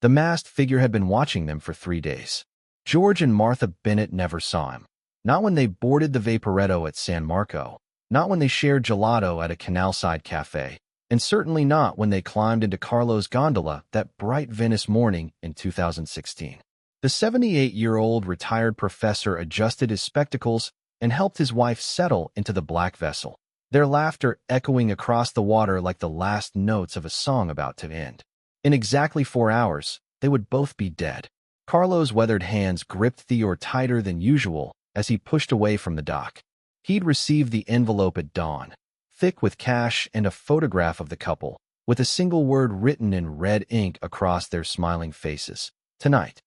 The masked figure had been watching them for 3 days. George and Martha Bennett never saw him. Not when they boarded the Vaporetto at San Marco, not when they shared gelato at a canal-side cafe, and certainly not when they climbed into Carlo's gondola that bright Venice morning in 2016. The 78-year-old retired professor adjusted his spectacles and helped his wife settle into the black vessel, their laughter echoing across the water like the last notes of a song about to end. In exactly 4 hours, they would both be dead. Carlo's weathered hands gripped Theodore tighter than usual as he pushed away from the dock. He'd received the envelope at dawn, thick with cash and a photograph of the couple, with a single word written in red ink across their smiling faces. Tonight.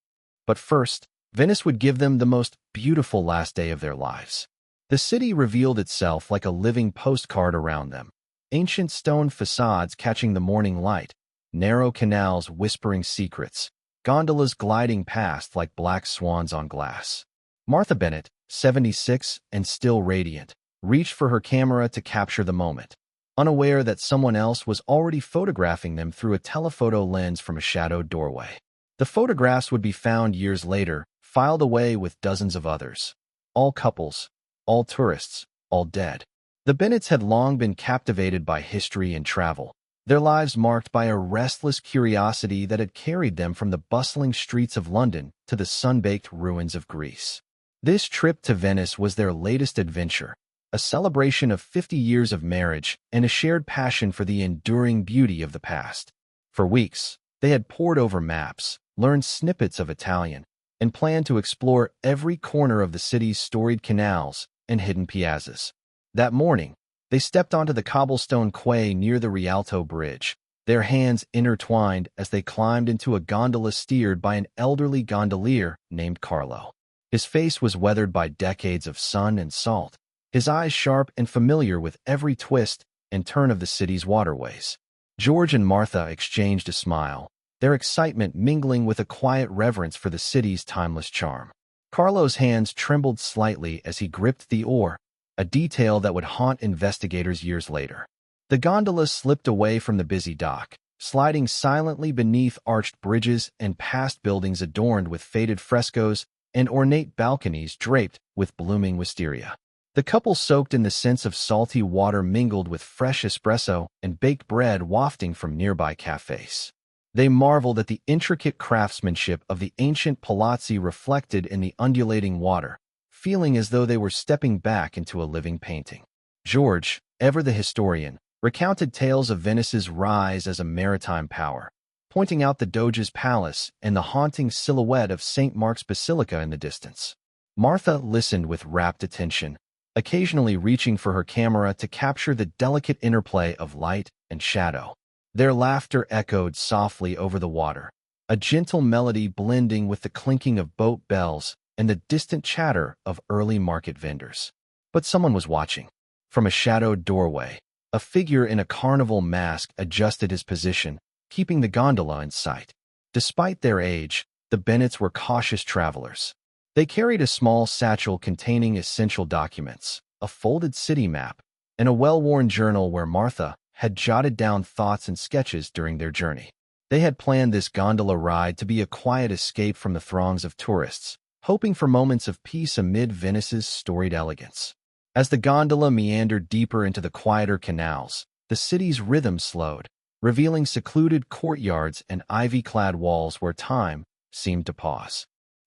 But first, Venice would give them the most beautiful last day of their lives. The city revealed itself like a living postcard around them. Ancient stone facades catching the morning light, narrow canals whispering secrets, gondolas gliding past like black swans on glass. Martha Bennett, 76 and still radiant, reached for her camera to capture the moment, unaware that someone else was already photographing them through a telephoto lens from a shadowed doorway. The photographs would be found years later, filed away with dozens of others. All couples, all tourists, all dead. The Bennetts had long been captivated by history and travel, their lives marked by a restless curiosity that had carried them from the bustling streets of London to the sun-baked ruins of Greece. This trip to Venice was their latest adventure, a celebration of 50 years of marriage and a shared passion for the enduring beauty of the past. For weeks, they had pored over maps, learned snippets of Italian, and planned to explore every corner of the city's storied canals and hidden piazzas. That morning, they stepped onto the cobblestone quay near the Rialto Bridge, their hands intertwined as they climbed into a gondola steered by an elderly gondolier named Carlo. His face was weathered by decades of sun and salt, his eyes sharp and familiar with every twist and turn of the city's waterways. George and Martha exchanged a smile, their excitement mingling with a quiet reverence for the city's timeless charm. Carlo's hands trembled slightly as he gripped the oar, a detail that would haunt investigators years later. The gondola slipped away from the busy dock, sliding silently beneath arched bridges and past buildings adorned with faded frescoes and ornate balconies draped with blooming wisteria. The couple soaked in the scents of salty water mingled with fresh espresso and baked bread wafting from nearby cafes. They marveled at the intricate craftsmanship of the ancient palazzi reflected in the undulating water, feeling as though they were stepping back into a living painting. George, ever the historian, recounted tales of Venice's rise as a maritime power, pointing out the Doge's palace and the haunting silhouette of St. Mark's Basilica in the distance. Martha listened with rapt attention, occasionally reaching for her camera to capture the delicate interplay of light and shadow. Their laughter echoed softly over the water, a gentle melody blending with the clinking of boat bells and the distant chatter of early market vendors. But someone was watching. From a shadowed doorway, a figure in a carnival mask adjusted his position, keeping the gondola in sight. Despite their age, the Bennetts were cautious travelers. They carried a small satchel containing essential documents, a folded city map, and a well-worn journal where Martha had jotted down thoughts and sketches during their journey. They had planned this gondola ride to be a quiet escape from the throngs of tourists, hoping for moments of peace amid Venice's storied elegance. As the gondola meandered deeper into the quieter canals, the city's rhythm slowed, revealing secluded courtyards and ivy-clad walls where time seemed to pause.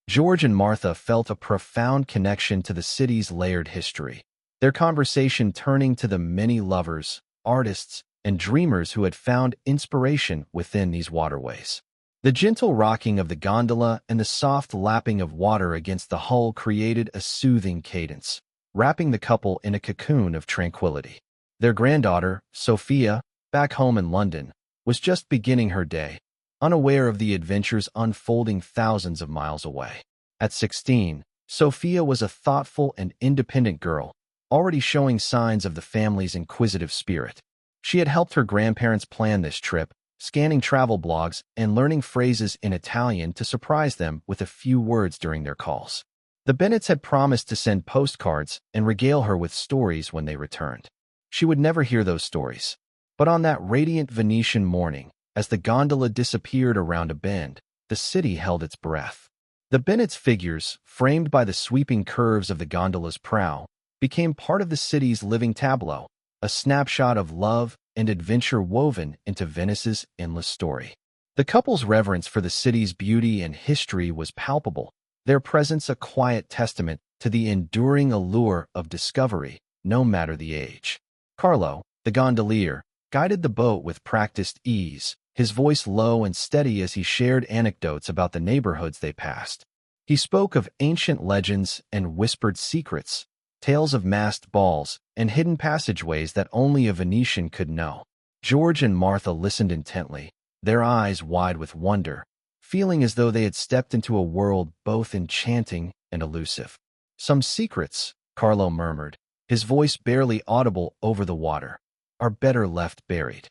George and Martha felt a profound connection to the city's layered history, their conversation turning to the many lovers, artists, and dreamers who had found inspiration within these waterways. The gentle rocking of the gondola and the soft lapping of water against the hull created a soothing cadence, wrapping the couple in a cocoon of tranquility. Their granddaughter, Sophia, back home in London, was just beginning her day, unaware of the adventures unfolding thousands of miles away. At 16, Sophia was a thoughtful and independent girl, already showing signs of the family's inquisitive spirit. She had helped her grandparents plan this trip, scanning travel blogs and learning phrases in Italian to surprise them with a few words during their calls. The Bennetts had promised to send postcards and regale her with stories when they returned. She would never hear those stories. But on that radiant Venetian morning, as the gondola disappeared around a bend, the city held its breath. The Bennett's figures, framed by the sweeping curves of the gondola's prow, became part of the city's living tableau, a snapshot of love and adventure woven into Venice's endless story. The couple's reverence for the city's beauty and history was palpable, their presence a quiet testament to the enduring allure of discovery, no matter the age. Carlo, the gondolier, guided the boat with practiced ease, his voice low and steady as he shared anecdotes about the neighborhoods they passed. He spoke of ancient legends and whispered secrets, tales of masked balls and hidden passageways that only a Venetian could know. George and Martha listened intently, their eyes wide with wonder, feeling as though they had stepped into a world both enchanting and elusive. "Some secrets," Carlo murmured, his voice barely audible over the water, "are better left buried."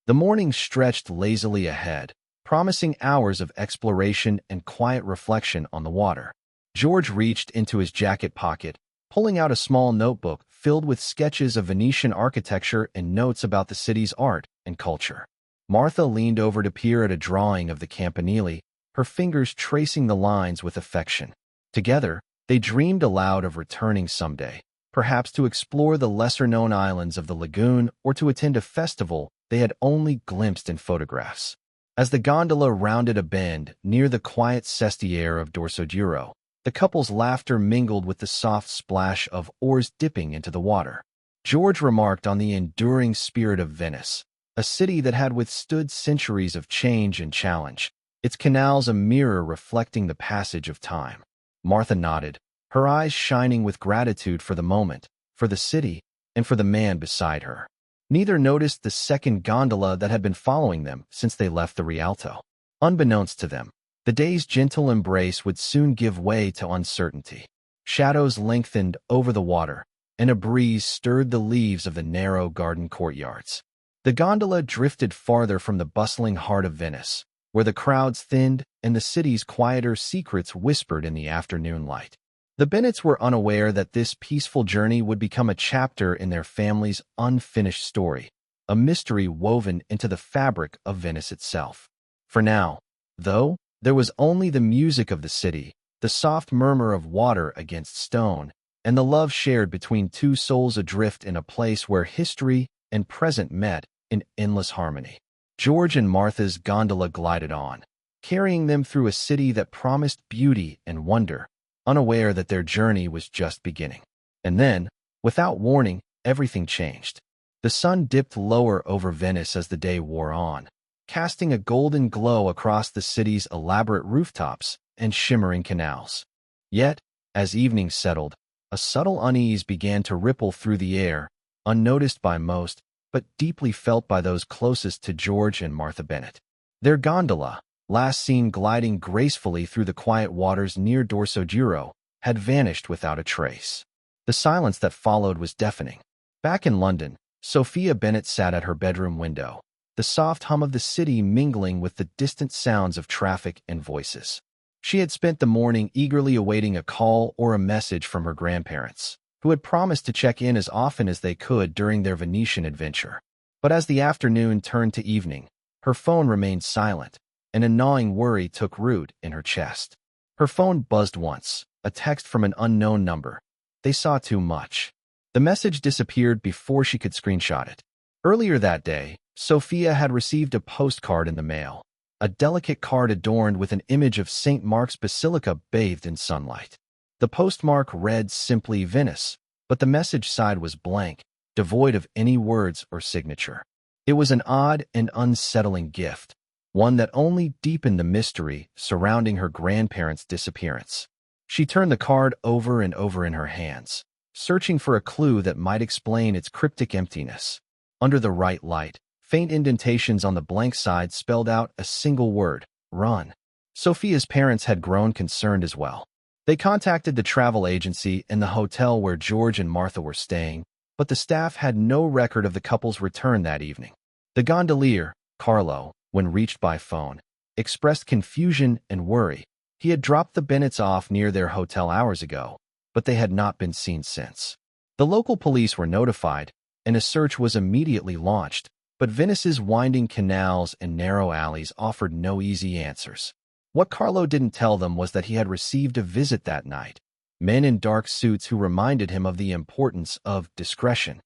The morning stretched lazily ahead, promising hours of exploration and quiet reflection on the water. George reached into his jacket pocket, pulling out a small notebook filled with sketches of Venetian architecture and notes about the city's art and culture. Martha leaned over to peer at a drawing of the Campanile, her fingers tracing the lines with affection. Together, they dreamed aloud of returning someday, perhaps to explore the lesser-known islands of the lagoon or to attend a festival they had only glimpsed in photographs. As the gondola rounded a bend near the quiet sestiere of Dorsoduro, the couple's laughter mingled with the soft splash of oars dipping into the water. George remarked on the enduring spirit of Venice, a city that had withstood centuries of change and challenge, its canals a mirror reflecting the passage of time. Martha nodded, her eyes shining with gratitude for the moment, for the city, and for the man beside her. Neither noticed the second gondola that had been following them since they left the Rialto. Unbeknownst to them, the day's gentle embrace would soon give way to uncertainty. Shadows lengthened over the water, and a breeze stirred the leaves of the narrow garden courtyards. The gondola drifted farther from the bustling heart of Venice, where the crowds thinned and the city's quieter secrets whispered in the afternoon light. The Bennets were unaware that this peaceful journey would become a chapter in their family's unfinished story, a mystery woven into the fabric of Venice itself. For now, though, there was only the music of the city, the soft murmur of water against stone, and the love shared between two souls adrift in a place where history and present met in endless harmony. George and Martha's gondola glided on, carrying them through a city that promised beauty and wonder, unaware that their journey was just beginning. And then, without warning, everything changed. The sun dipped lower over Venice as the day wore on, casting a golden glow across the city's elaborate rooftops and shimmering canals. Yet, as evening settled, a subtle unease began to ripple through the air, unnoticed by most, but deeply felt by those closest to George and Martha Bennet. Their gondola, last seen gliding gracefully through the quiet waters near Dorsoduro, had vanished without a trace. The silence that followed was deafening. Back in London, Sophia Bennet sat at her bedroom window, the soft hum of the city mingling with the distant sounds of traffic and voices. She had spent the morning eagerly awaiting a call or a message from her grandparents, who had promised to check in as often as they could during their Venetian adventure. But as the afternoon turned to evening, her phone remained silent, and a gnawing worry took root in her chest. Her phone buzzed once, a text from an unknown number. They saw too much. The message disappeared before she could screenshot it. Earlier that day, Sophia had received a postcard in the mail, a delicate card adorned with an image of St. Mark's Basilica bathed in sunlight. The postmark read simply Venice, but the message side was blank, devoid of any words or signature. It was an odd and unsettling gift, one that only deepened the mystery surrounding her grandparents' disappearance. She turned the card over and over in her hands, searching for a clue that might explain its cryptic emptiness. Under the right light, faint indentations on the blank side spelled out a single word: run. Sophia's parents had grown concerned as well. They contacted the travel agency and the hotel where George and Martha were staying, but the staff had no record of the couple's return that evening. The gondolier, Carlo, when reached by phone, expressed confusion and worry. He had dropped the Bennets off near their hotel hours ago, but they had not been seen since. The local police were notified, and a search was immediately launched, but Venice's winding canals and narrow alleys offered no easy answers. What Carlo didn't tell them was that he had received a visit that night, men in dark suits who reminded him of the importance of discretion.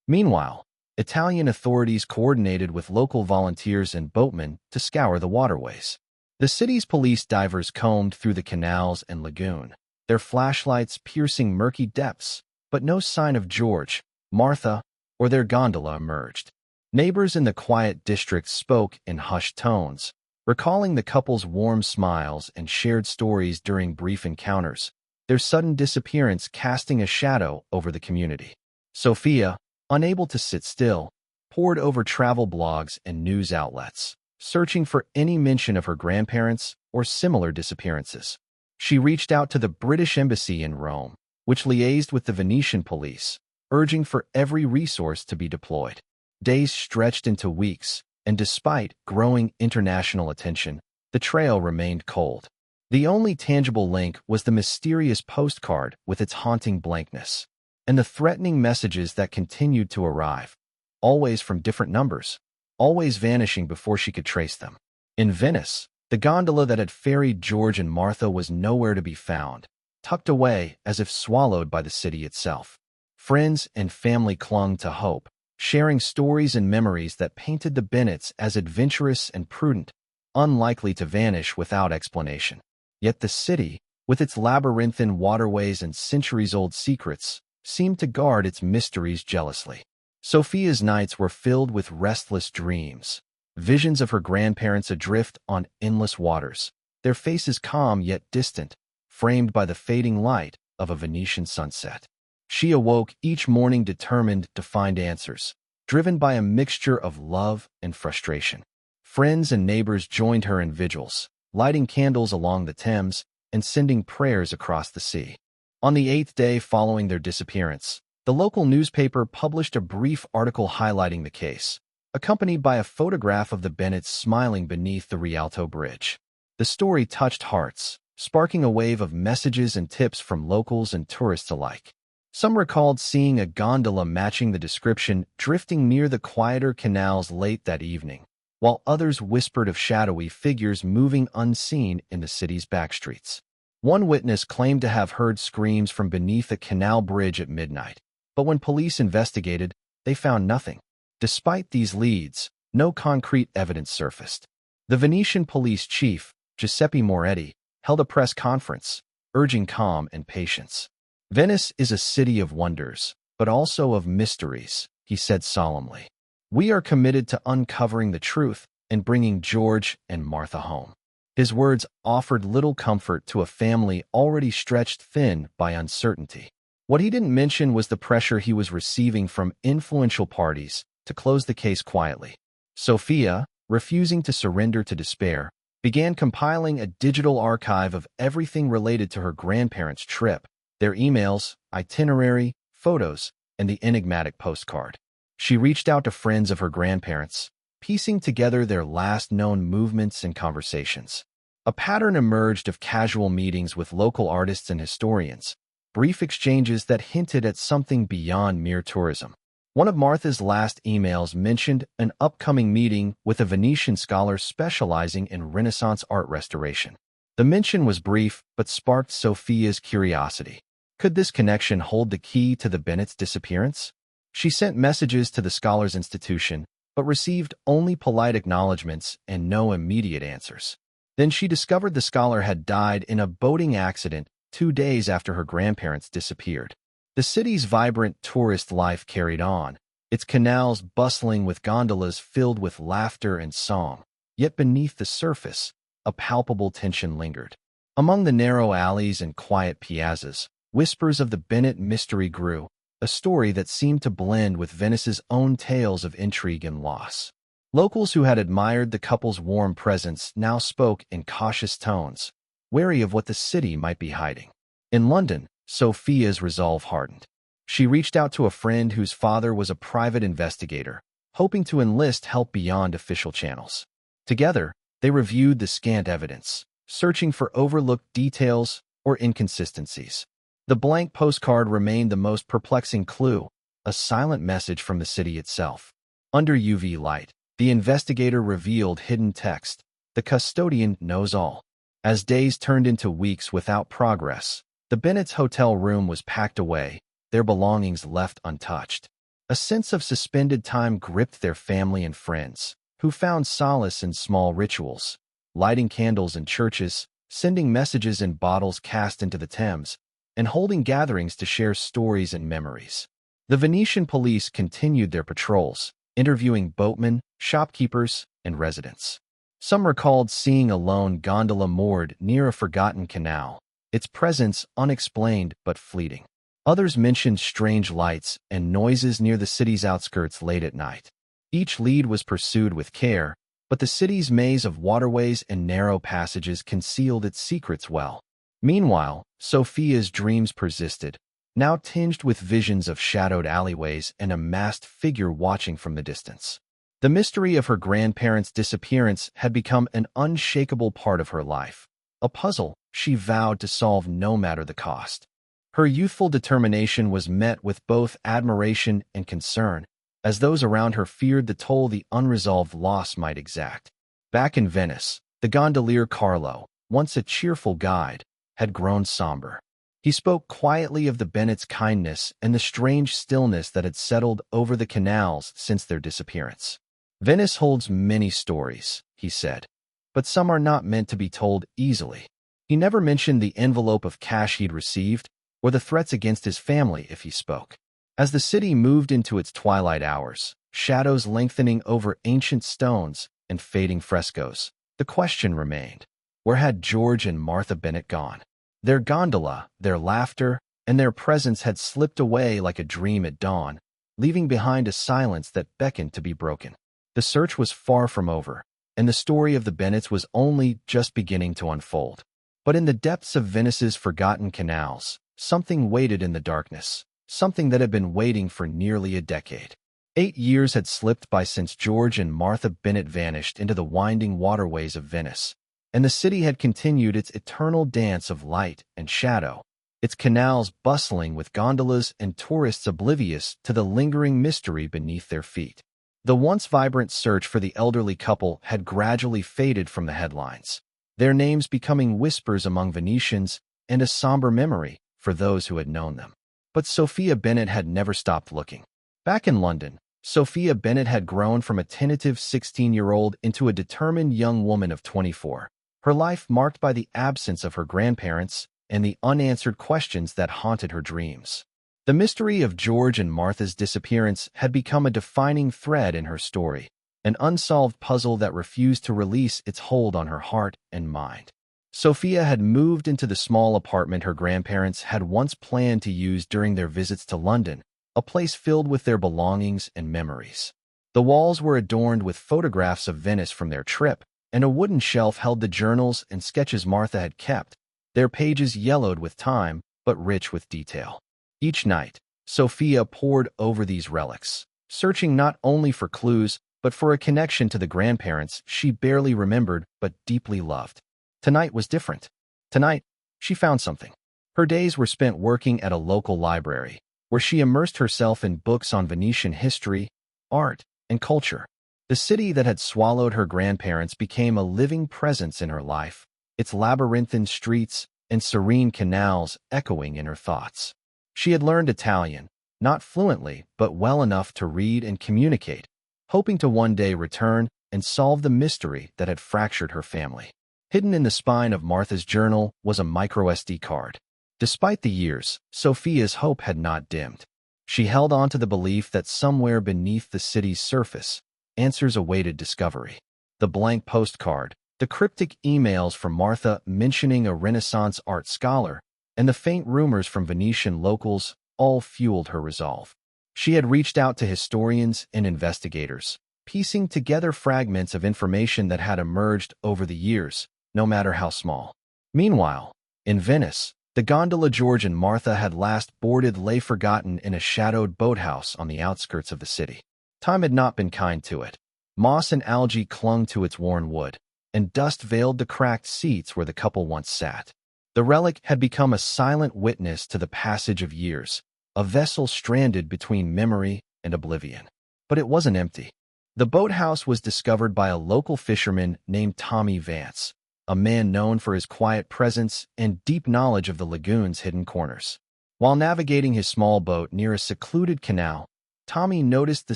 Meanwhile, Italian authorities coordinated with local volunteers and boatmen to scour the waterways. The city's police divers combed through the canals and lagoon, their flashlights piercing murky depths, but no sign of George, Martha, or their gondola emerged. Neighbors in the quiet district spoke in hushed tones, recalling the couple's warm smiles and shared stories during brief encounters, their sudden disappearance casting a shadow over the community. Sophia, unable to sit still, pored over travel blogs and news outlets, searching for any mention of her grandparents or similar disappearances. She reached out to the British Embassy in Rome, which liaised with the Venetian police, urging for every resource to be deployed. Days stretched into weeks, and despite growing international attention, the trail remained cold. The only tangible link was the mysterious postcard with its haunting blankness, and the threatening messages that continued to arrive, always from different numbers, always vanishing before she could trace them. In Venice, the gondola that had ferried George and Martha was nowhere to be found, tucked away as if swallowed by the city itself. Friends and family clung to hope, sharing stories and memories that painted the Bennets as adventurous and prudent, unlikely to vanish without explanation. Yet the city, with its labyrinthine waterways and centuries-old secrets, seemed to guard its mysteries jealously. Sophia's nights were filled with restless dreams, visions of her grandparents adrift on endless waters, their faces calm yet distant, framed by the fading light of a Venetian sunset. She awoke each morning determined to find answers, driven by a mixture of love and frustration. Friends and neighbors joined her in vigils, lighting candles along the Thames and sending prayers across the sea. On the 8th day following their disappearance, the local newspaper published a brief article highlighting the case, accompanied by a photograph of the Bennets smiling beneath the Rialto Bridge. The story touched hearts, sparking a wave of messages and tips from locals and tourists alike. Some recalled seeing a gondola matching the description drifting near the quieter canals late that evening, while others whispered of shadowy figures moving unseen in the city's backstreets. One witness claimed to have heard screams from beneath a canal bridge at midnight, but when police investigated, they found nothing. Despite these leads, no concrete evidence surfaced. The Venetian police chief, Giuseppe Moretti, held a press conference, urging calm and patience. "Venice is a city of wonders, but also of mysteries," he said solemnly. "We are committed to uncovering the truth and bringing George and Martha home." His words offered little comfort to a family already stretched thin by uncertainty. What he didn't mention was the pressure he was receiving from influential parties to close the case quietly. Sophia, refusing to surrender to despair, began compiling a digital archive of everything related to her grandparents' trip, their emails, itinerary, photos, and the enigmatic postcard. She reached out to friends of her grandparents, piecing together their last known movements and conversations. A pattern emerged of casual meetings with local artists and historians, brief exchanges that hinted at something beyond mere tourism. One of Martha's last emails mentioned an upcoming meeting with a Venetian scholar specializing in Renaissance art restoration. The mention was brief but sparked Sophia's curiosity. Could this connection hold the key to the Bennets' disappearance? She sent messages to the scholar's institution, but received only polite acknowledgments and no immediate answers. Then she discovered the scholar had died in a boating accident 2 days after her grandparents disappeared. The city's vibrant tourist life carried on, its canals bustling with gondolas filled with laughter and song. Yet beneath the surface, a palpable tension lingered. Among the narrow alleys and quiet piazzas, whispers of the Bennet mystery grew, a story that seemed to blend with Venice's own tales of intrigue and loss. Locals who had admired the couple's warm presence now spoke in cautious tones, wary of what the city might be hiding. In London, Sophia's resolve hardened. She reached out to a friend whose father was a private investigator, hoping to enlist help beyond official channels. Together, they reviewed the scant evidence, searching for overlooked details or inconsistencies. The blank postcard remained the most perplexing clue, a silent message from the city itself. Under UV light, the investigator revealed hidden text. The custodian knows all. As days turned into weeks without progress, the Bennett's hotel room was packed away, their belongings left untouched. A sense of suspended time gripped their family and friends, who found solace in small rituals, lighting candles in churches, sending messages in bottles cast into the Thames, and holding gatherings to share stories and memories. The Venetian police continued their patrols, interviewing boatmen, shopkeepers, and residents. Some recalled seeing a lone gondola moored near a forgotten canal, its presence unexplained but fleeting. Others mentioned strange lights and noises near the city's outskirts late at night. Each lead was pursued with care, but the city's maze of waterways and narrow passages concealed its secrets well. Meanwhile, Sophia's dreams persisted, now tinged with visions of shadowed alleyways and a masked figure watching from the distance. The mystery of her grandparents' disappearance had become an unshakable part of her life, a puzzle she vowed to solve no matter the cost. Her youthful determination was met with both admiration and concern, as those around her feared the toll the unresolved loss might exact. Back in Venice, the gondolier Carlo, once a cheerful guide, had grown somber. He spoke quietly of the Bennets' kindness and the strange stillness that had settled over the canals since their disappearance. Venice holds many stories, he said, but some are not meant to be told easily. He never mentioned the envelope of cash he'd received, or the threats against his family if he spoke. As the city moved into its twilight hours, shadows lengthening over ancient stones and fading frescoes, the question remained: where had George and Martha Bennett gone? Their gondola, their laughter, and their presence had slipped away like a dream at dawn, leaving behind a silence that beckoned to be broken. The search was far from over, and the story of the Bennets was only just beginning to unfold. But in the depths of Venice's forgotten canals, something waited in the darkness, something that had been waiting for nearly a decade. 8 years had slipped by since George and Martha Bennett vanished into the winding waterways of Venice, and the city had continued its eternal dance of light and shadow, its canals bustling with gondolas and tourists oblivious to the lingering mystery beneath their feet. The once vibrant search for the elderly couple had gradually faded from the headlines, their names becoming whispers among Venetians and a somber memory for those who had known them. But Sophia Bennett had never stopped looking. Back in London, Sophia Bennett had grown from a tentative 16-year-old into a determined young woman of 24, her life marked by the absence of her grandparents and the unanswered questions that haunted her dreams. The mystery of George and Martha's disappearance had become a defining thread in her story, an unsolved puzzle that refused to release its hold on her heart and mind. Sophia had moved into the small apartment her grandparents had once planned to use during their visits to London, a place filled with their belongings and memories. The walls were adorned with photographs of Venice from their trip, and a wooden shelf held the journals and sketches Martha had kept, their pages yellowed with time but rich with detail. Each night, Sophia pored over these relics, searching not only for clues but for a connection to the grandparents she barely remembered but deeply loved. Tonight was different. Tonight, she found something. Her days were spent working at a local library, where she immersed herself in books on Venetian history, art, and culture. The city that had swallowed her grandparents became a living presence in her life, its labyrinthine streets and serene canals echoing in her thoughts. She had learned Italian, not fluently, but well enough to read and communicate, hoping to one day return and solve the mystery that had fractured her family. Hidden in the spine of Martha's journal was a micro-SD card. Despite the years, Sophia's hope had not dimmed. She held on to the belief that somewhere beneath the city's surface, answers awaited discovery. The blank postcard, the cryptic emails from Martha mentioning a Renaissance art scholar, and the faint rumors from Venetian locals all fueled her resolve. She had reached out to historians and investigators, piecing together fragments of information that had emerged over the years, no matter how small. Meanwhile, in Venice, the gondola George and Martha had last boarded lay forgotten in a shadowed boathouse on the outskirts of the city. Time had not been kind to it. Moss and algae clung to its worn wood, and dust veiled the cracked seats where the couple once sat. The relic had become a silent witness to the passage of years, a vessel stranded between memory and oblivion. But it wasn't empty. The boathouse was discovered by a local fisherman named Tommy Vance, a man known for his quiet presence and deep knowledge of the lagoon's hidden corners. While navigating his small boat near a secluded canal, Tommy noticed the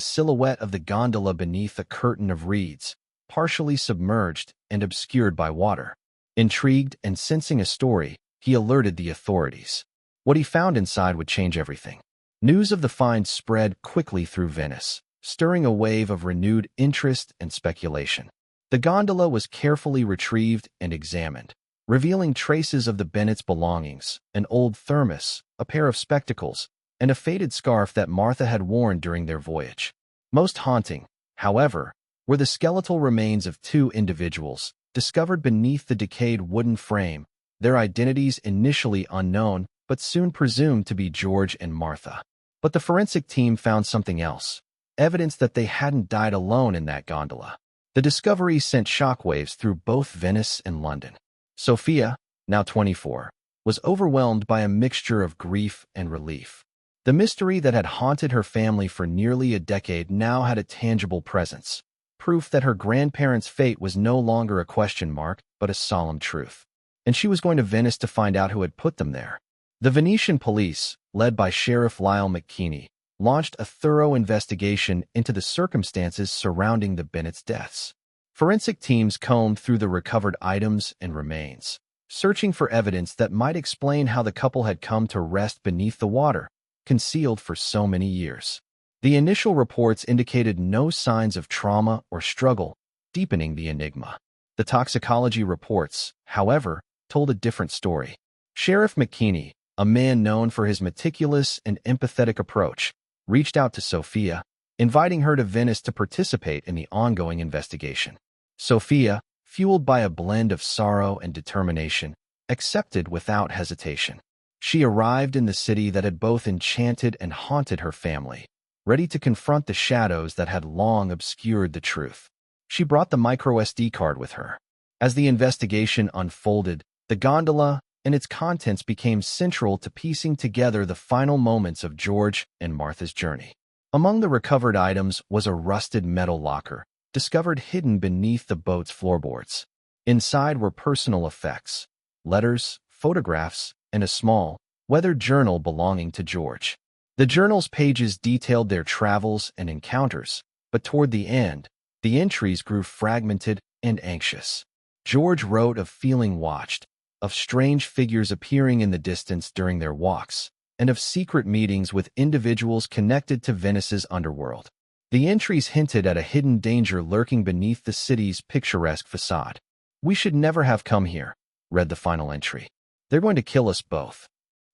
silhouette of the gondola beneath a curtain of reeds, partially submerged and obscured by water. Intrigued and sensing a story, he alerted the authorities. What he found inside would change everything. News of the find spread quickly through Venice, stirring a wave of renewed interest and speculation. The gondola was carefully retrieved and examined, revealing traces of the Bennets' belongings, an old thermos, a pair of spectacles, and a faded scarf that Martha had worn during their voyage. Most haunting, however, were the skeletal remains of two individuals, discovered beneath the decayed wooden frame, their identities initially unknown but soon presumed to be George and Martha. But the forensic team found something else, evidence that they hadn't died alone in that gondola. The discovery sent shockwaves through both Venice and London. Sophia, now 24, was overwhelmed by a mixture of grief and relief. The mystery that had haunted her family for nearly a decade now had a tangible presence, proof that her grandparents' fate was no longer a question mark, but a solemn truth. And she was going to Venice to find out who had put them there. The Venetian police, led by Sheriff Lyle McKinney, launched a thorough investigation into the circumstances surrounding the Bennets' deaths. Forensic teams combed through the recovered items and remains, searching for evidence that might explain how the couple had come to rest beneath the water, concealed for so many years. The initial reports indicated no signs of trauma or struggle, deepening the enigma. The toxicology reports, however, told a different story. Sheriff McKinney, a man known for his meticulous and empathetic approach, reached out to Sophia, inviting her to Venice to participate in the ongoing investigation. Sophia, fueled by a blend of sorrow and determination, accepted without hesitation. She arrived in the city that had both enchanted and haunted her family, ready to confront the shadows that had long obscured the truth. She brought the micro-SD card with her. As the investigation unfolded, the gondola and its contents became central to piecing together the final moments of George and Martha's journey. Among the recovered items was a rusted metal locker, discovered hidden beneath the boat's floorboards. Inside were personal effects, letters, photographs, and a small, weathered journal belonging to George. The journal's pages detailed their travels and encounters, but toward the end, the entries grew fragmented and anxious. George wrote of feeling watched, of strange figures appearing in the distance during their walks, and of secret meetings with individuals connected to Venice's underworld. The entries hinted at a hidden danger lurking beneath the city's picturesque facade. "We should never have come here," read the final entry. "They're going to kill us both."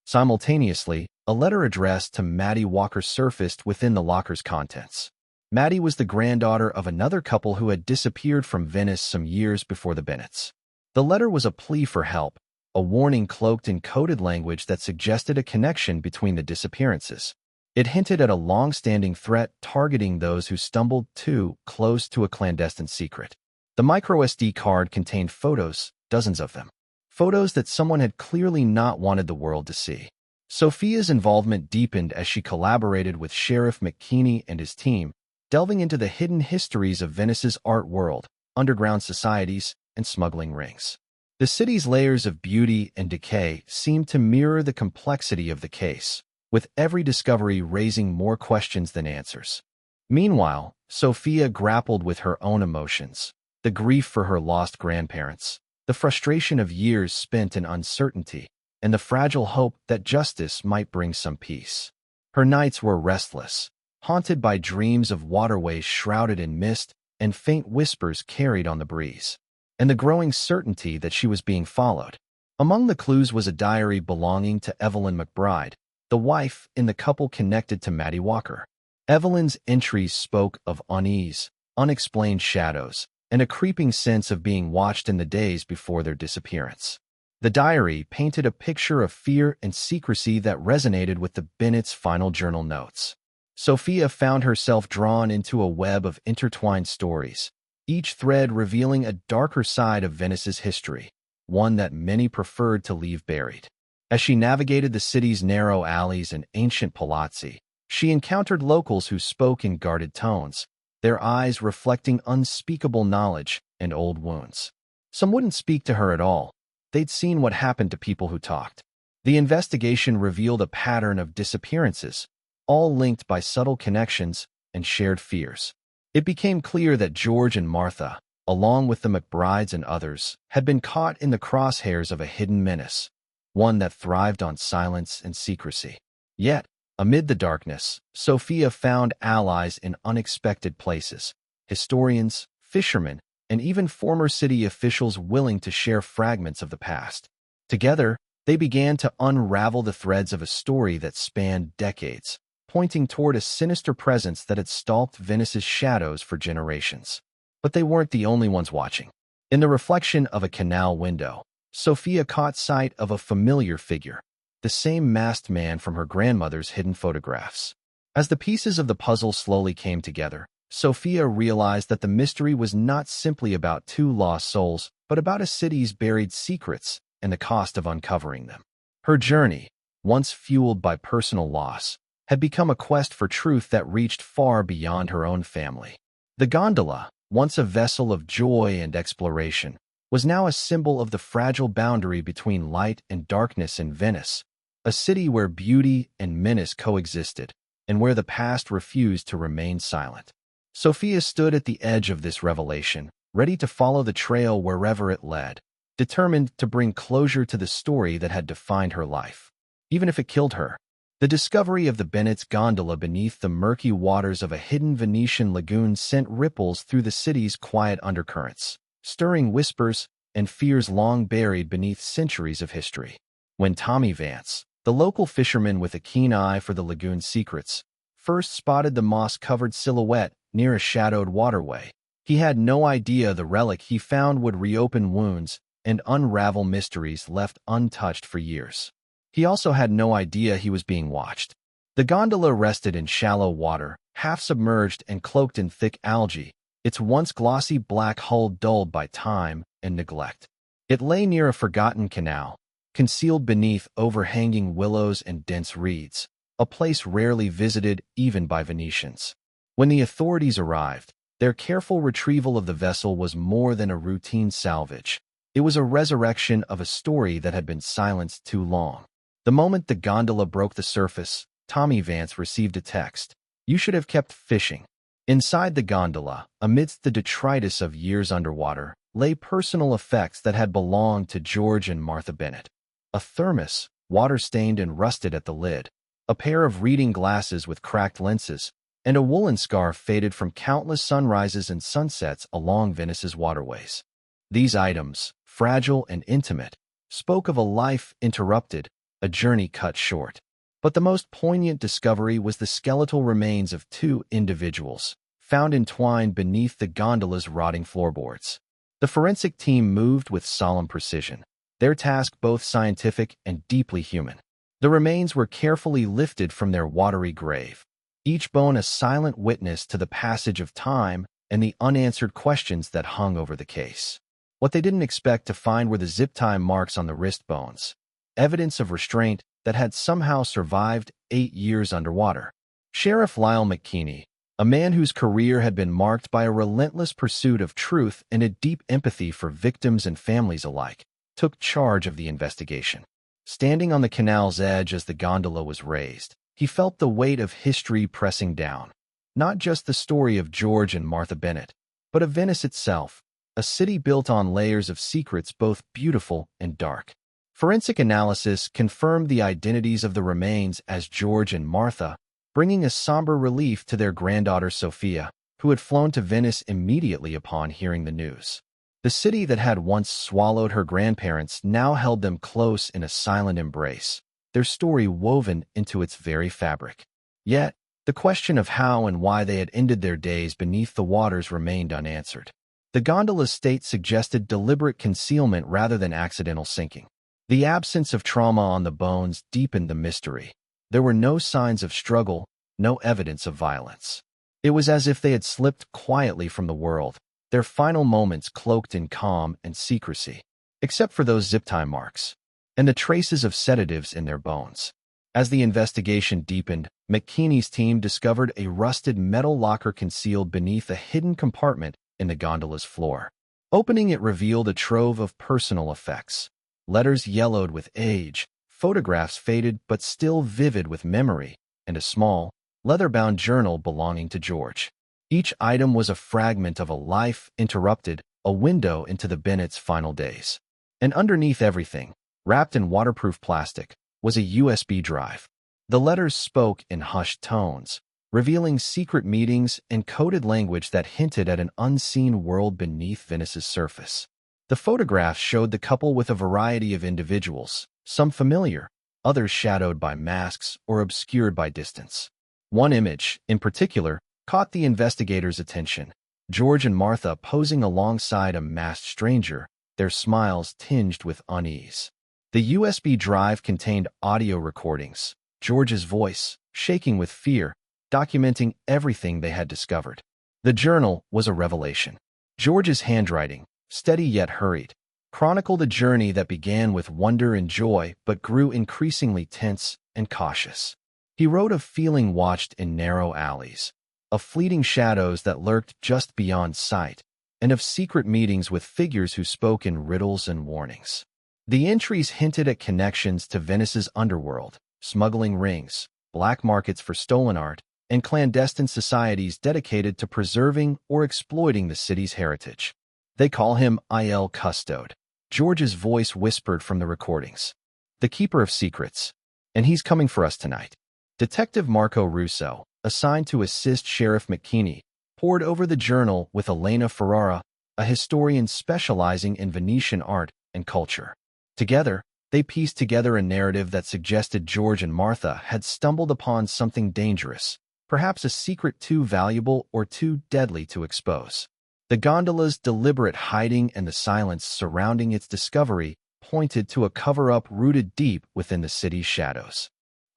Simultaneously, a letter addressed to Maddie Walker surfaced within the locker's contents. Maddie was the granddaughter of another couple who had disappeared from Venice some years before the Bennets. The letter was a plea for help, a warning cloaked in coded language that suggested a connection between the disappearances. It hinted at a long-standing threat targeting those who stumbled too close to a clandestine secret. The micro-SD card contained photos, dozens of them. Photos that someone had clearly not wanted the world to see. Sophia's involvement deepened as she collaborated with Sheriff McKinney and his team, delving into the hidden histories of Venice's art world, underground societies, and smuggling rings. The city's layers of beauty and decay seemed to mirror the complexity of the case, with every discovery raising more questions than answers. Meanwhile, Sophia grappled with her own emotions, the grief for her lost grandparents, the frustration of years spent in uncertainty, and the fragile hope that justice might bring some peace. Her nights were restless, haunted by dreams of waterways shrouded in mist and faint whispers carried on the breeze, and the growing certainty that she was being followed. Among the clues was a diary belonging to Evelyn McBride, the wife in the couple connected to Maddie Walker. Evelyn's entries spoke of unease, unexplained shadows, and a creeping sense of being watched in the days before their disappearance. The diary painted a picture of fear and secrecy that resonated with the Bennets' final journal notes. Sophia found herself drawn into a web of intertwined stories, each thread revealing a darker side of Venice's history, one that many preferred to leave buried. As she navigated the city's narrow alleys and ancient palazzi, she encountered locals who spoke in guarded tones, their eyes reflecting unspeakable knowledge and old wounds. Some wouldn't speak to her at all. They'd seen what happened to people who talked. The investigation revealed a pattern of disappearances, all linked by subtle connections and shared fears. It became clear that George and Martha, along with the McBrides and others, had been caught in the crosshairs of a hidden menace, one that thrived on silence and secrecy. Yet, amid the darkness, Sophia found allies in unexpected places: historians, fishermen, and even former city officials willing to share fragments of the past. Together, they began to unravel the threads of a story that spanned decades, pointing toward a sinister presence that had stalked Venice's shadows for generations. But they weren't the only ones watching. In the reflection of a canal window, Sophia caught sight of a familiar figure, the same masked man from her grandmother's hidden photographs. As the pieces of the puzzle slowly came together, Sophia realized that the mystery was not simply about two lost souls, but about a city's buried secrets and the cost of uncovering them. Her journey, once fueled by personal loss, had become a quest for truth that reached far beyond her own family. The gondola, once a vessel of joy and exploration, was now a symbol of the fragile boundary between light and darkness in Venice, a city where beauty and menace coexisted, and where the past refused to remain silent. Sophia stood at the edge of this revelation, ready to follow the trail wherever it led, determined to bring closure to the story that had defined her life, even if it killed her. The discovery of the Bennett's gondola beneath the murky waters of a hidden Venetian lagoon sent ripples through the city's quiet undercurrents, stirring whispers and fears long buried beneath centuries of history. When Tommy Vance, the local fisherman with a keen eye for the lagoon's secrets, first spotted the moss-covered silhouette near a shadowed waterway, he had no idea the relic he found would reopen wounds and unravel mysteries left untouched for years. He also had no idea he was being watched. The gondola rested in shallow water, half-submerged and cloaked in thick algae, its once glossy black hull dulled by time and neglect. It lay near a forgotten canal, concealed beneath overhanging willows and dense reeds, a place rarely visited even by Venetians. When the authorities arrived, their careful retrieval of the vessel was more than a routine salvage. It was a resurrection of a story that had been silenced too long. The moment the gondola broke the surface, Tommy Vance received a text. "You should have kept fishing." Inside the gondola, amidst the detritus of years underwater, lay personal effects that had belonged to George and Martha Bennett. A thermos, water-stained and rusted at the lid, a pair of reading glasses with cracked lenses, and a woolen scarf faded from countless sunrises and sunsets along Venice's waterways. These items, fragile and intimate, spoke of a life interrupted, a journey cut short. But the most poignant discovery was the skeletal remains of two individuals, found entwined beneath the gondola's rotting floorboards. The forensic team moved with solemn precision, their task both scientific and deeply human. The remains were carefully lifted from their watery grave, each bone a silent witness to the passage of time and the unanswered questions that hung over the case. What they didn't expect to find were the zip-tie marks on the wrist bones, evidence of restraint that had somehow survived 8 years underwater. Sheriff Lyle McKinney, a man whose career had been marked by a relentless pursuit of truth and a deep empathy for victims and families alike, took charge of the investigation. Standing on the canal's edge as the gondola was raised, he felt the weight of history pressing down. Not just the story of George and Martha Bennett, but of Venice itself, a city built on layers of secrets both beautiful and dark. Forensic analysis confirmed the identities of the remains as George and Martha, bringing a somber relief to their granddaughter Sophia, who had flown to Venice immediately upon hearing the news. The city that had once swallowed her grandparents now held them close in a silent embrace, their story woven into its very fabric. Yet, the question of how and why they had ended their days beneath the waters remained unanswered. The gondola's state suggested deliberate concealment rather than accidental sinking. The absence of trauma on the bones deepened the mystery. There were no signs of struggle, no evidence of violence. It was as if they had slipped quietly from the world, their final moments cloaked in calm and secrecy, except for those zip-tie marks and the traces of sedatives in their bones. As the investigation deepened, McKinney's team discovered a rusted metal locker concealed beneath a hidden compartment in the gondola's floor. Opening it revealed a trove of personal effects. Letters yellowed with age, photographs faded but still vivid with memory, and a small, leather-bound journal belonging to George. Each item was a fragment of a life interrupted, a window into the Bennets' final days. And underneath everything, wrapped in waterproof plastic, was a USB drive. The letters spoke in hushed tones, revealing secret meetings and coded language that hinted at an unseen world beneath Venice's surface. The photographs showed the couple with a variety of individuals, some familiar, others shadowed by masks or obscured by distance. One image, in particular, caught the investigators' attention. George and Martha posing alongside a masked stranger, their smiles tinged with unease. The USB drive contained audio recordings, George's voice, shaking with fear, documenting everything they had discovered. The journal was a revelation. George's handwriting, steady yet hurried, chronicled a journey that began with wonder and joy but grew increasingly tense and cautious. He wrote of feeling watched in narrow alleys, of fleeting shadows that lurked just beyond sight, and of secret meetings with figures who spoke in riddles and warnings. The entries hinted at connections to Venice's underworld, smuggling rings, black markets for stolen art, and clandestine societies dedicated to preserving or exploiting the city's heritage. "They call him Il Custode," George's voice whispered from the recordings. "The keeper of secrets. And he's coming for us tonight." Detective Marco Russo, assigned to assist Sheriff McKinney, pored over the journal with Elena Ferrara, a historian specializing in Venetian art and culture. Together, they pieced together a narrative that suggested George and Martha had stumbled upon something dangerous, perhaps a secret too valuable or too deadly to expose. The gondola's deliberate hiding and the silence surrounding its discovery pointed to a cover-up rooted deep within the city's shadows.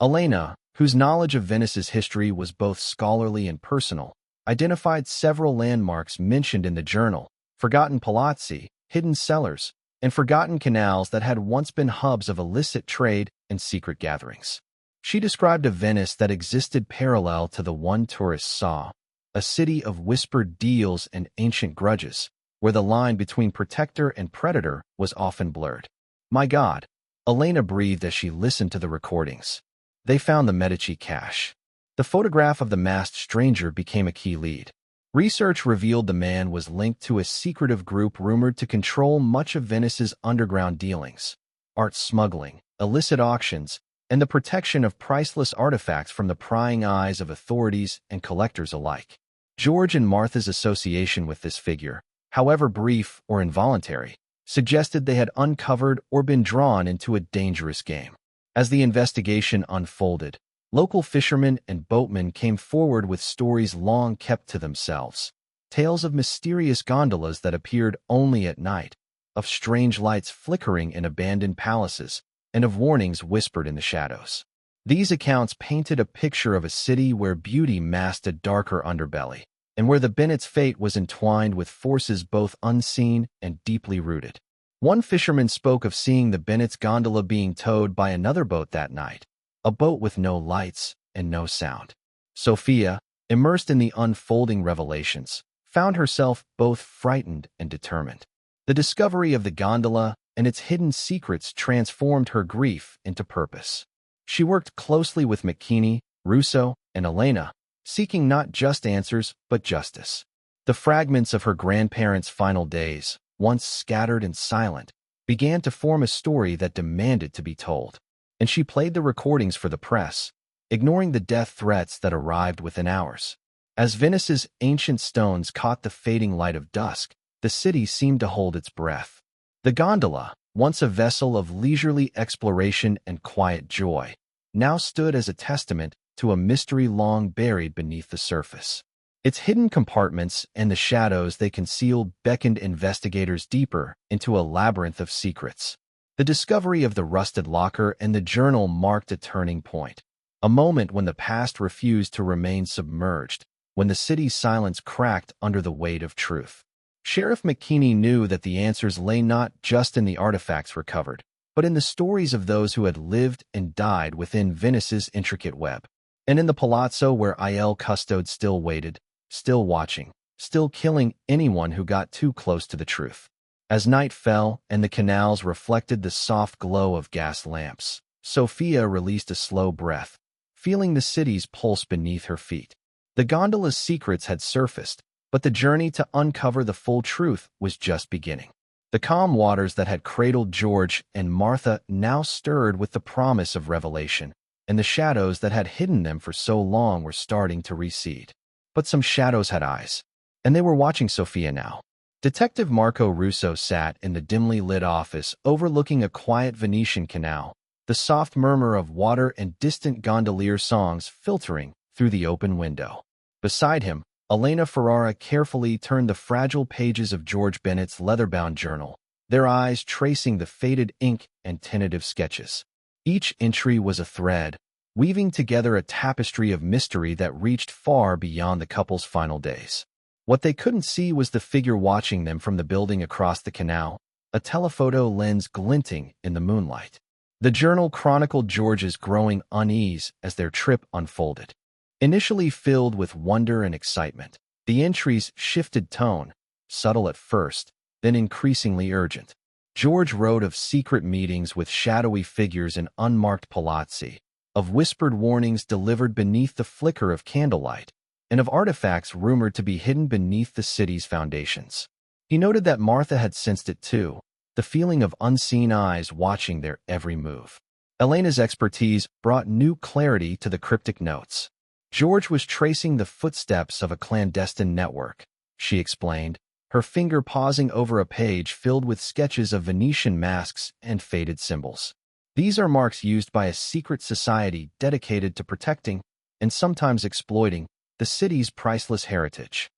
Elena, whose knowledge of Venice's history was both scholarly and personal, identified several landmarks mentioned in the journal, forgotten palazzi, hidden cellars, and forgotten canals that had once been hubs of illicit trade and secret gatherings. She described a Venice that existed parallel to the one tourists saw, a city of whispered deals and ancient grudges, where the line between protector and predator was often blurred. "My God," Elena breathed as she listened to the recordings. They found the Medici cache. The photograph of the masked stranger became a key lead. Research revealed the man was linked to a secretive group rumored to control much of Venice's underground dealings, art smuggling, illicit auctions, and the protection of priceless artifacts from the prying eyes of authorities and collectors alike. George and Martha's association with this figure, however brief or involuntary, suggested they had uncovered or been drawn into a dangerous game. As the investigation unfolded, local fishermen and boatmen came forward with stories long kept to themselves. Tales of mysterious gondolas that appeared only at night, of strange lights flickering in abandoned palaces, and of warnings whispered in the shadows. These accounts painted a picture of a city where beauty masked a darker underbelly, and where the Bennets' fate was entwined with forces both unseen and deeply rooted. One fisherman spoke of seeing the Bennets' gondola being towed by another boat that night, a boat with no lights and no sound. Sophia, immersed in the unfolding revelations, found herself both frightened and determined. The discovery of the gondola and its hidden secrets transformed her grief into purpose. She worked closely with McKinney, Russo, and Elena, seeking not just answers but justice. The fragments of her grandparents' final days, once scattered and silent, began to form a story that demanded to be told. And she played the recordings for the press, ignoring the death threats that arrived within hours. As Venice's ancient stones caught the fading light of dusk, the city seemed to hold its breath. The gondola, once a vessel of leisurely exploration and quiet joy, now stood as a testament to a mystery long buried beneath the surface. Its hidden compartments and the shadows they concealed beckoned investigators deeper into a labyrinth of secrets. The discovery of the rusted locker and the journal marked a turning point, a moment when the past refused to remain submerged, when the city's silence cracked under the weight of truth. Sheriff McKinney knew that the answers lay not just in the artifacts recovered, but in the stories of those who had lived and died within Venice's intricate web. And in the palazzo where Il Custode still waited, still watching, still killing anyone who got too close to the truth. As night fell and the canals reflected the soft glow of gas lamps, Sophia released a slow breath, feeling the city's pulse beneath her feet. The gondola's secrets had surfaced, but the journey to uncover the full truth was just beginning. The calm waters that had cradled George and Martha now stirred with the promise of revelation, and the shadows that had hidden them for so long were starting to recede. But some shadows had eyes, and they were watching Sophia now. Detective Marco Russo sat in the dimly lit office overlooking a quiet Venetian canal, the soft murmur of water and distant gondolier songs filtering through the open window. Beside him, Elena Ferrara carefully turned the fragile pages of George Bennett's leather-bound journal, their eyes tracing the faded ink and tentative sketches. Each entry was a thread, weaving together a tapestry of mystery that reached far beyond the couple's final days. What they couldn't see was the figure watching them from the building across the canal, a telephoto lens glinting in the moonlight. The journal chronicled George's growing unease as their trip unfolded. Initially filled with wonder and excitement, the entries shifted tone, subtle at first, then increasingly urgent. George wrote of secret meetings with shadowy figures in unmarked palazzi, of whispered warnings delivered beneath the flicker of candlelight, and of artifacts rumored to be hidden beneath the city's foundations. He noted that Martha had sensed it too, the feeling of unseen eyes watching their every move. Elena's expertise brought new clarity to the cryptic notes. George was tracing the footsteps of a clandestine network, she explained, her finger pausing over a page filled with sketches of Venetian masks and faded symbols. These are marks used by a secret society dedicated to protecting, and sometimes exploiting, the city's priceless heritage.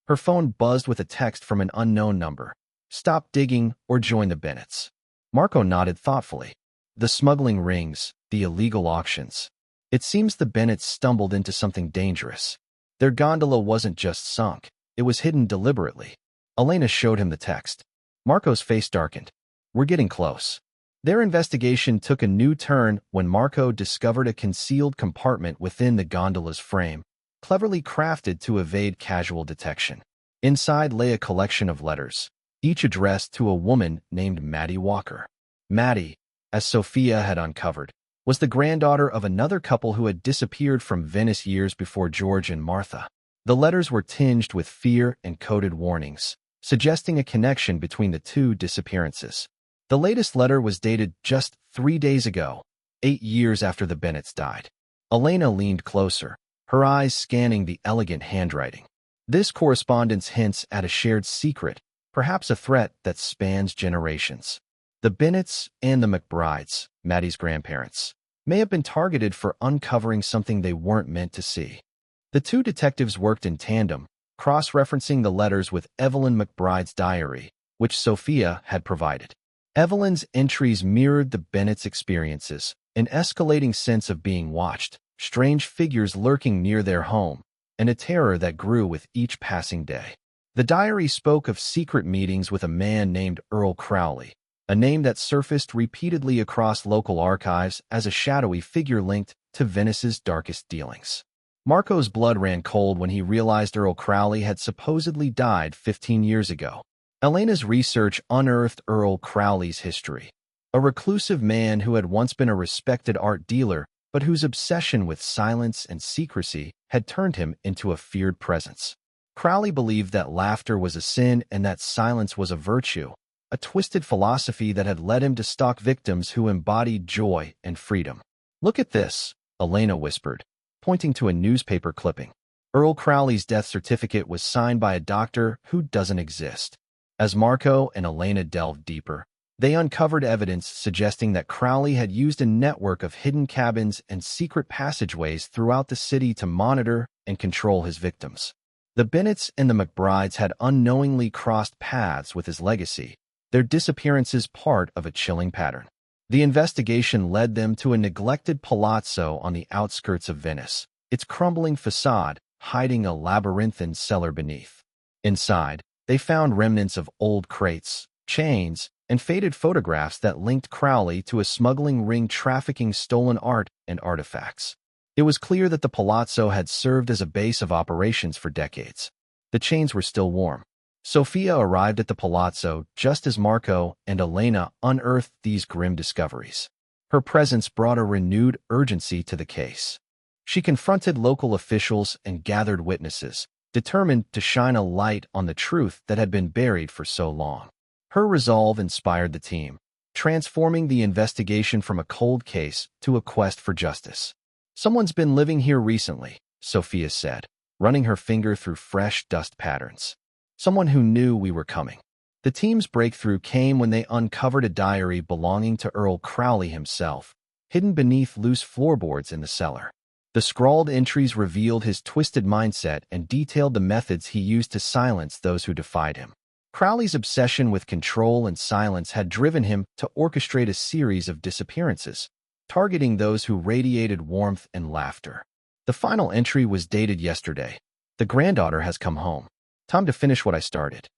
Her phone buzzed with a text from an unknown number. Stop digging or join the Bennetts. Marco nodded thoughtfully. The smuggling rings, the illegal auctions. It seems the Bennetts stumbled into something dangerous. Their gondola wasn't just sunk, it was hidden deliberately. Elena showed him the text. Marco's face darkened. We're getting close. Their investigation took a new turn when Marco discovered a concealed compartment within the gondola's frame, cleverly crafted to evade casual detection. Inside lay a collection of letters, each addressed to a woman named Maddie Walker. Maddie, as Sophia had uncovered, was the granddaughter of another couple who had disappeared from Venice years before George and Martha. The letters were tinged with fear and coded warnings, suggesting a connection between the two disappearances. The latest letter was dated just 3 days ago, 8 years after the Bennetts died. Elena leaned closer, her eyes scanning the elegant handwriting. This correspondence hints at a shared secret, perhaps a threat that spans generations. The Bennetts and the McBrides, Maddie's grandparents, may have been targeted for uncovering something they weren't meant to see. The two detectives worked in tandem, cross-referencing the letters with Evelyn McBride's diary, which Sophia had provided. Evelyn's entries mirrored the Bennetts' experiences, an escalating sense of being watched, strange figures lurking near their home, and a terror that grew with each passing day. The diary spoke of secret meetings with a man named Earl Crowley, a name that surfaced repeatedly across local archives as a shadowy figure linked to Venice's darkest dealings. Marco's blood ran cold when he realized Earl Crowley had supposedly died 15 years ago. Elena's research unearthed Earl Crowley's history, a reclusive man who had once been a respected art dealer, but whose obsession with silence and secrecy had turned him into a feared presence. Crowley believed that laughter was a sin and that silence was a virtue, a twisted philosophy that had led him to stalk victims who embodied joy and freedom. Look at this, Elena whispered, pointing to a newspaper clipping. Earl Crowley's death certificate was signed by a doctor who doesn't exist. As Marco and Elena delved deeper, they uncovered evidence suggesting that Crowley had used a network of hidden cabins and secret passageways throughout the city to monitor and control his victims. The Bennetts and the McBrides had unknowingly crossed paths with his legacy, their disappearances part of a chilling pattern. The investigation led them to a neglected palazzo on the outskirts of Venice, its crumbling facade hiding a labyrinthine cellar beneath. Inside, they found remnants of old crates, chains, and faded photographs that linked Crowley to a smuggling ring trafficking stolen art and artifacts. It was clear that the palazzo had served as a base of operations for decades. The chains were still warm. Sophia arrived at the palazzo just as Marco and Elena unearthed these grim discoveries. Her presence brought a renewed urgency to the case. She confronted local officials and gathered witnesses, determined to shine a light on the truth that had been buried for so long. Her resolve inspired the team, transforming the investigation from a cold case to a quest for justice. "Someone's been living here recently," Sophia said, running her finger through fresh dust patterns. "Someone who knew we were coming." The team's breakthrough came when they uncovered a diary belonging to Earl Crowley himself, hidden beneath loose floorboards in the cellar. The scrawled entries revealed his twisted mindset and detailed the methods he used to silence those who defied him. Crowley's obsession with control and silence had driven him to orchestrate a series of disappearances, targeting those who radiated warmth and laughter. The final entry was dated yesterday. "The granddaughter has come home. Time to finish what I started."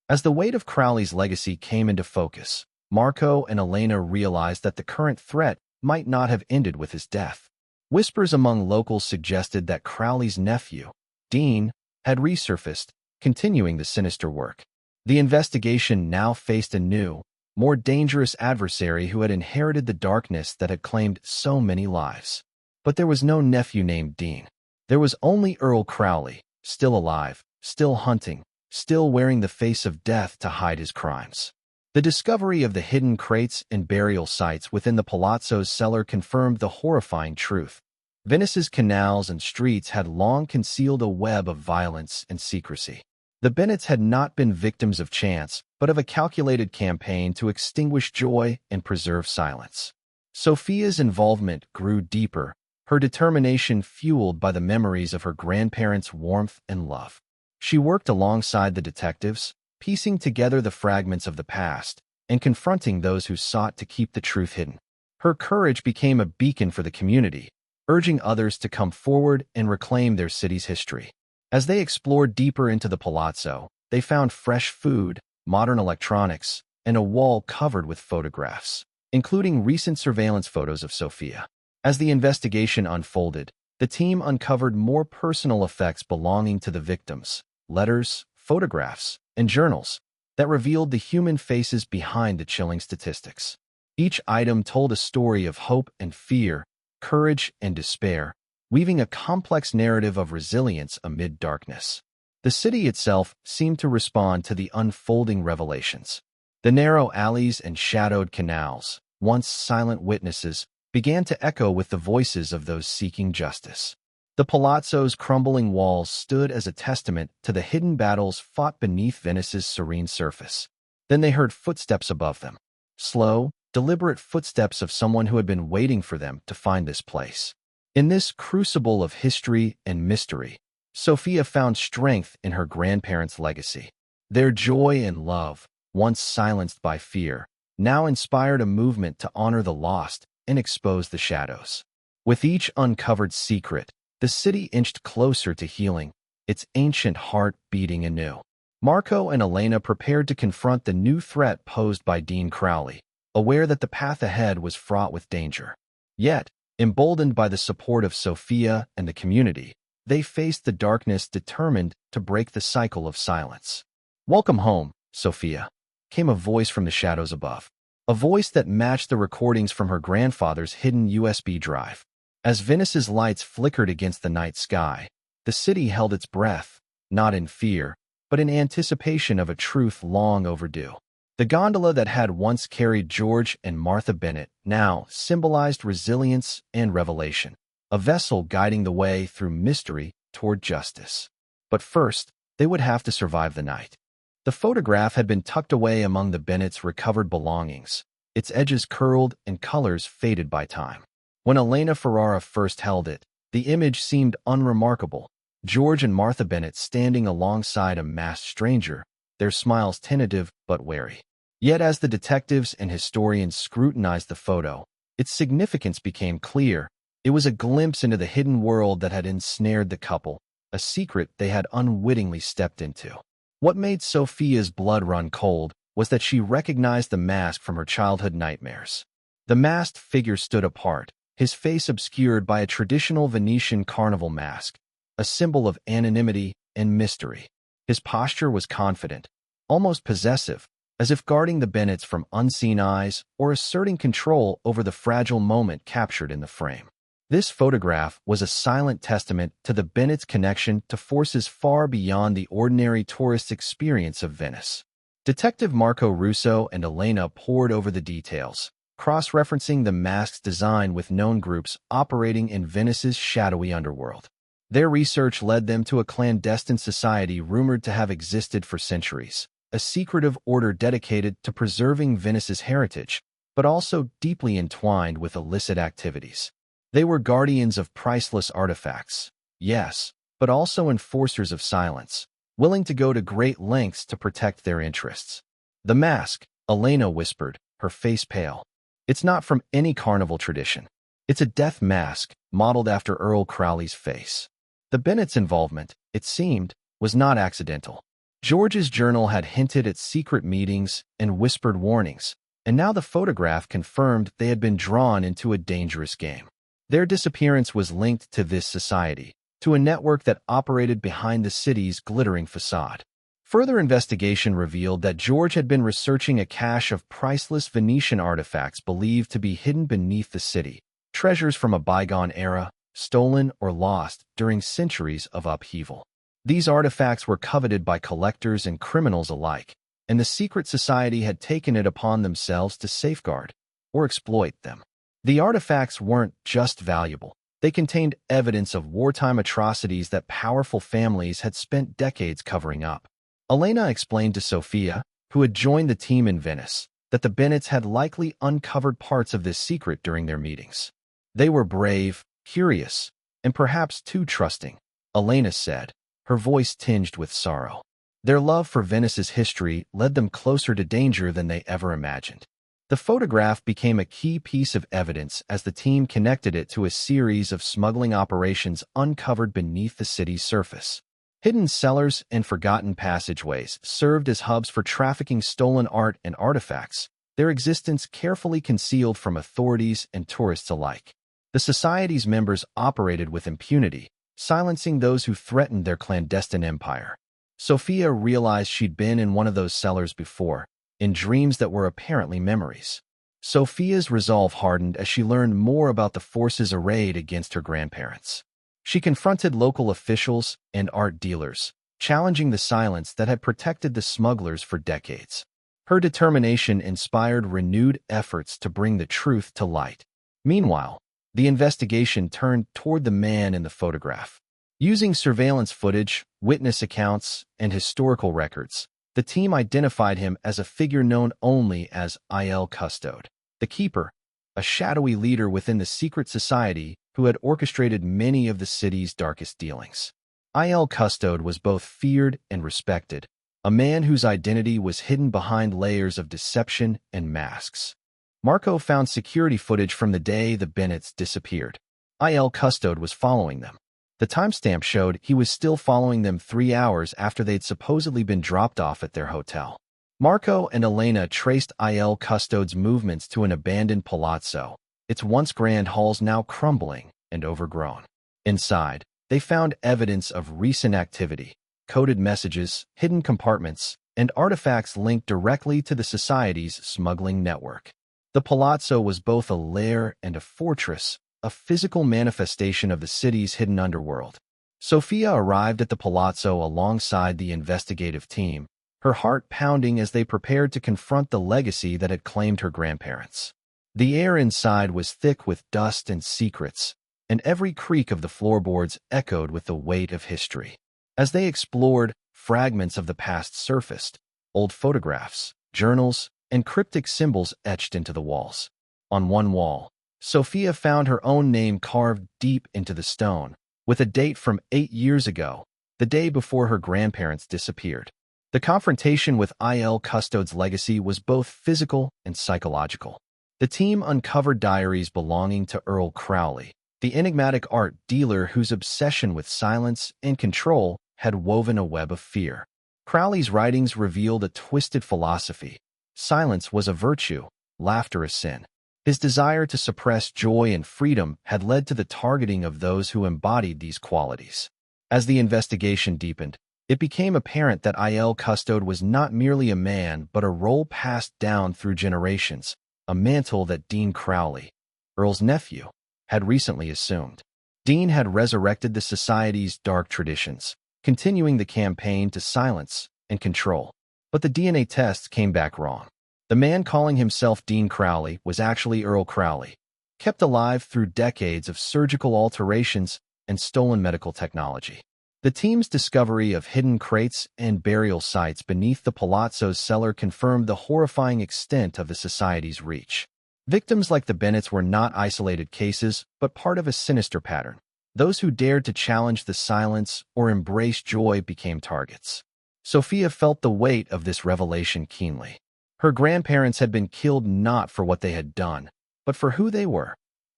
As the weight of Crowley's legacy came into focus, Marco and Elena realized that the current threat might not have ended with his death. Whispers among locals suggested that Crowley's nephew, Dean, had resurfaced, continuing the sinister work. The investigation now faced a new, more dangerous adversary who had inherited the darkness that had claimed so many lives. But there was no nephew named Dean. There was only Earl Crowley, still alive, still hunting, still wearing the face of death to hide his crimes. The discovery of the hidden crates and burial sites within the palazzo's cellar confirmed the horrifying truth. Venice's canals and streets had long concealed a web of violence and secrecy. The Bennets had not been victims of chance, but of a calculated campaign to extinguish joy and preserve silence. Sophia's involvement grew deeper, her determination fueled by the memories of her grandparents' warmth and love. She worked alongside the detectives, piecing together the fragments of the past and confronting those who sought to keep the truth hidden. Her courage became a beacon for the community, urging others to come forward and reclaim their city's history. As they explored deeper into the palazzo, they found fresh food, modern electronics, and a wall covered with photographs, including recent surveillance photos of Sophia. As the investigation unfolded, the team uncovered more personal effects belonging to the victims, letters, photographs, and journals that revealed the human faces behind the chilling statistics. Each item told a story of hope and fear, courage and despair, weaving a complex narrative of resilience amid darkness. The city itself seemed to respond to the unfolding revelations. The narrow alleys and shadowed canals, once silent witnesses, began to echo with the voices of those seeking justice. The palazzo's crumbling walls stood as a testament to the hidden battles fought beneath Venice's serene surface. Then they heard footsteps above them. Slow, deliberate footsteps of someone who had been waiting for them to find this place. In this crucible of history and mystery, Sophia found strength in her grandparents' legacy. Their joy and love, once silenced by fear, now inspired a movement to honor the lost and expose the shadows. With each uncovered secret, the city inched closer to healing, its ancient heart beating anew. Marco and Elena prepared to confront the new threat posed by Dean Crowley, aware that the path ahead was fraught with danger. Yet, emboldened by the support of Sophia and the community, they faced the darkness determined to break the cycle of silence. "Welcome home, Sophia," came a voice from the shadows above. A voice that matched the recordings from her grandfather's hidden USB drive. As Venice's lights flickered against the night sky, the city held its breath, not in fear, but in anticipation of a truth long overdue. The gondola that had once carried George and Martha Bennett now symbolized resilience and revelation, a vessel guiding the way through mystery toward justice. But first, they would have to survive the night. The photograph had been tucked away among the Bennets' recovered belongings, its edges curled and colors faded by time. When Elena Ferrara first held it, the image seemed unremarkable. George and Martha Bennett standing alongside a masked stranger, their smiles tentative but wary. Yet as the detectives and historians scrutinized the photo, its significance became clear. It was a glimpse into the hidden world that had ensnared the couple, a secret they had unwittingly stepped into. What made Sophia's blood run cold was that she recognized the mask from her childhood nightmares. The masked figure stood apart, his face obscured by a traditional Venetian carnival mask, a symbol of anonymity and mystery. His posture was confident, almost possessive, as if guarding the Bennets from unseen eyes or asserting control over the fragile moment captured in the frame. This photograph was a silent testament to the Bennets' connection to forces far beyond the ordinary tourist experience of Venice. Detective Marco Russo and Elena pored over the details, cross-referencing the mask's design with known groups operating in Venice's shadowy underworld. Their research led them to a clandestine society rumored to have existed for centuries, a secretive order dedicated to preserving Venice's heritage, but also deeply entwined with illicit activities. They were guardians of priceless artifacts, yes, but also enforcers of silence, willing to go to great lengths to protect their interests. The mask, Elena whispered, her face pale. It's not from any carnival tradition. It's a death mask modeled after Earl Crowley's face. The Bennets' involvement, it seemed, was not accidental. George's journal had hinted at secret meetings and whispered warnings, and now the photograph confirmed they had been drawn into a dangerous game. Their disappearance was linked to this society, to a network that operated behind the city's glittering facade. Further investigation revealed that George had been researching a cache of priceless Venetian artifacts believed to be hidden beneath the city, treasures from a bygone era, stolen or lost during centuries of upheaval. These artifacts were coveted by collectors and criminals alike, and the secret society had taken it upon themselves to safeguard or exploit them. The artifacts weren't just valuable. They contained evidence of wartime atrocities that powerful families had spent decades covering up. Elena explained to Sophia, who had joined the team in Venice, that the Bennets had likely uncovered parts of this secret during their meetings. They were brave, curious, and perhaps too trusting, Elena said, her voice tinged with sorrow. Their love for Venice's history led them closer to danger than they ever imagined. The photograph became a key piece of evidence as the team connected it to a series of smuggling operations uncovered beneath the city's surface. Hidden cellars and forgotten passageways served as hubs for trafficking stolen art and artifacts, their existence carefully concealed from authorities and tourists alike. The society's members operated with impunity, silencing those who threatened their clandestine empire. Sophia realized she'd been in one of those cellars before, in dreams that were apparently memories. Sophia's resolve hardened as she learned more about the forces arrayed against her grandparents. She confronted local officials and art dealers, challenging the silence that had protected the smugglers for decades. Her determination inspired renewed efforts to bring the truth to light. Meanwhile, the investigation turned toward the man in the photograph. Using surveillance footage, witness accounts, and historical records, the team identified him as a figure known only as Il Custode, the Keeper, a shadowy leader within the secret society who had orchestrated many of the city's darkest dealings. Il Custode was both feared and respected, a man whose identity was hidden behind layers of deception and masks. Marco found security footage from the day the Bennets disappeared. Il Custode was following them. The timestamp showed he was still following them 3 hours after they'd supposedly been dropped off at their hotel. Marco and Elena traced Il Custode's movements to an abandoned palazzo, its once grand halls now crumbling and overgrown. Inside, they found evidence of recent activity, coded messages, hidden compartments, and artifacts linked directly to the society's smuggling network. The palazzo was both a lair and a fortress, a physical manifestation of the city's hidden underworld. Sophia arrived at the palazzo alongside the investigative team, her heart pounding as they prepared to confront the legacy that had claimed her grandparents. The air inside was thick with dust and secrets, and every creak of the floorboards echoed with the weight of history. As they explored, fragments of the past surfaced, old photographs, journals, and cryptic symbols etched into the walls. On one wall, Sophia found her own name carved deep into the stone, with a date from 8 years ago, the day before her grandparents disappeared. The confrontation with Il Custode's legacy was both physical and psychological. The team uncovered diaries belonging to Earl Crowley, the enigmatic art dealer whose obsession with silence and control had woven a web of fear. Crowley's writings revealed a twisted philosophy. Silence was a virtue, laughter a sin. His desire to suppress joy and freedom had led to the targeting of those who embodied these qualities. As the investigation deepened, It became apparent that Il Custode was not merely a man, but a role passed down through generations, a mantle that Dean Crowley, Earl's nephew, had recently assumed. Dean had resurrected the society's dark traditions, continuing the campaign to silence and control. But the DNA tests came back wrong. The man calling himself Dean Crowley was actually Earl Crowley, kept alive through decades of surgical alterations and stolen medical technology. The team's discovery of hidden crates and burial sites beneath the palazzo's cellar confirmed the horrifying extent of the society's reach. Victims like the Bennets were not isolated cases, but part of a sinister pattern. Those who dared to challenge the silence or embrace joy became targets. Sophia felt the weight of this revelation keenly. Her grandparents had been killed not for what they had done, but for who they were.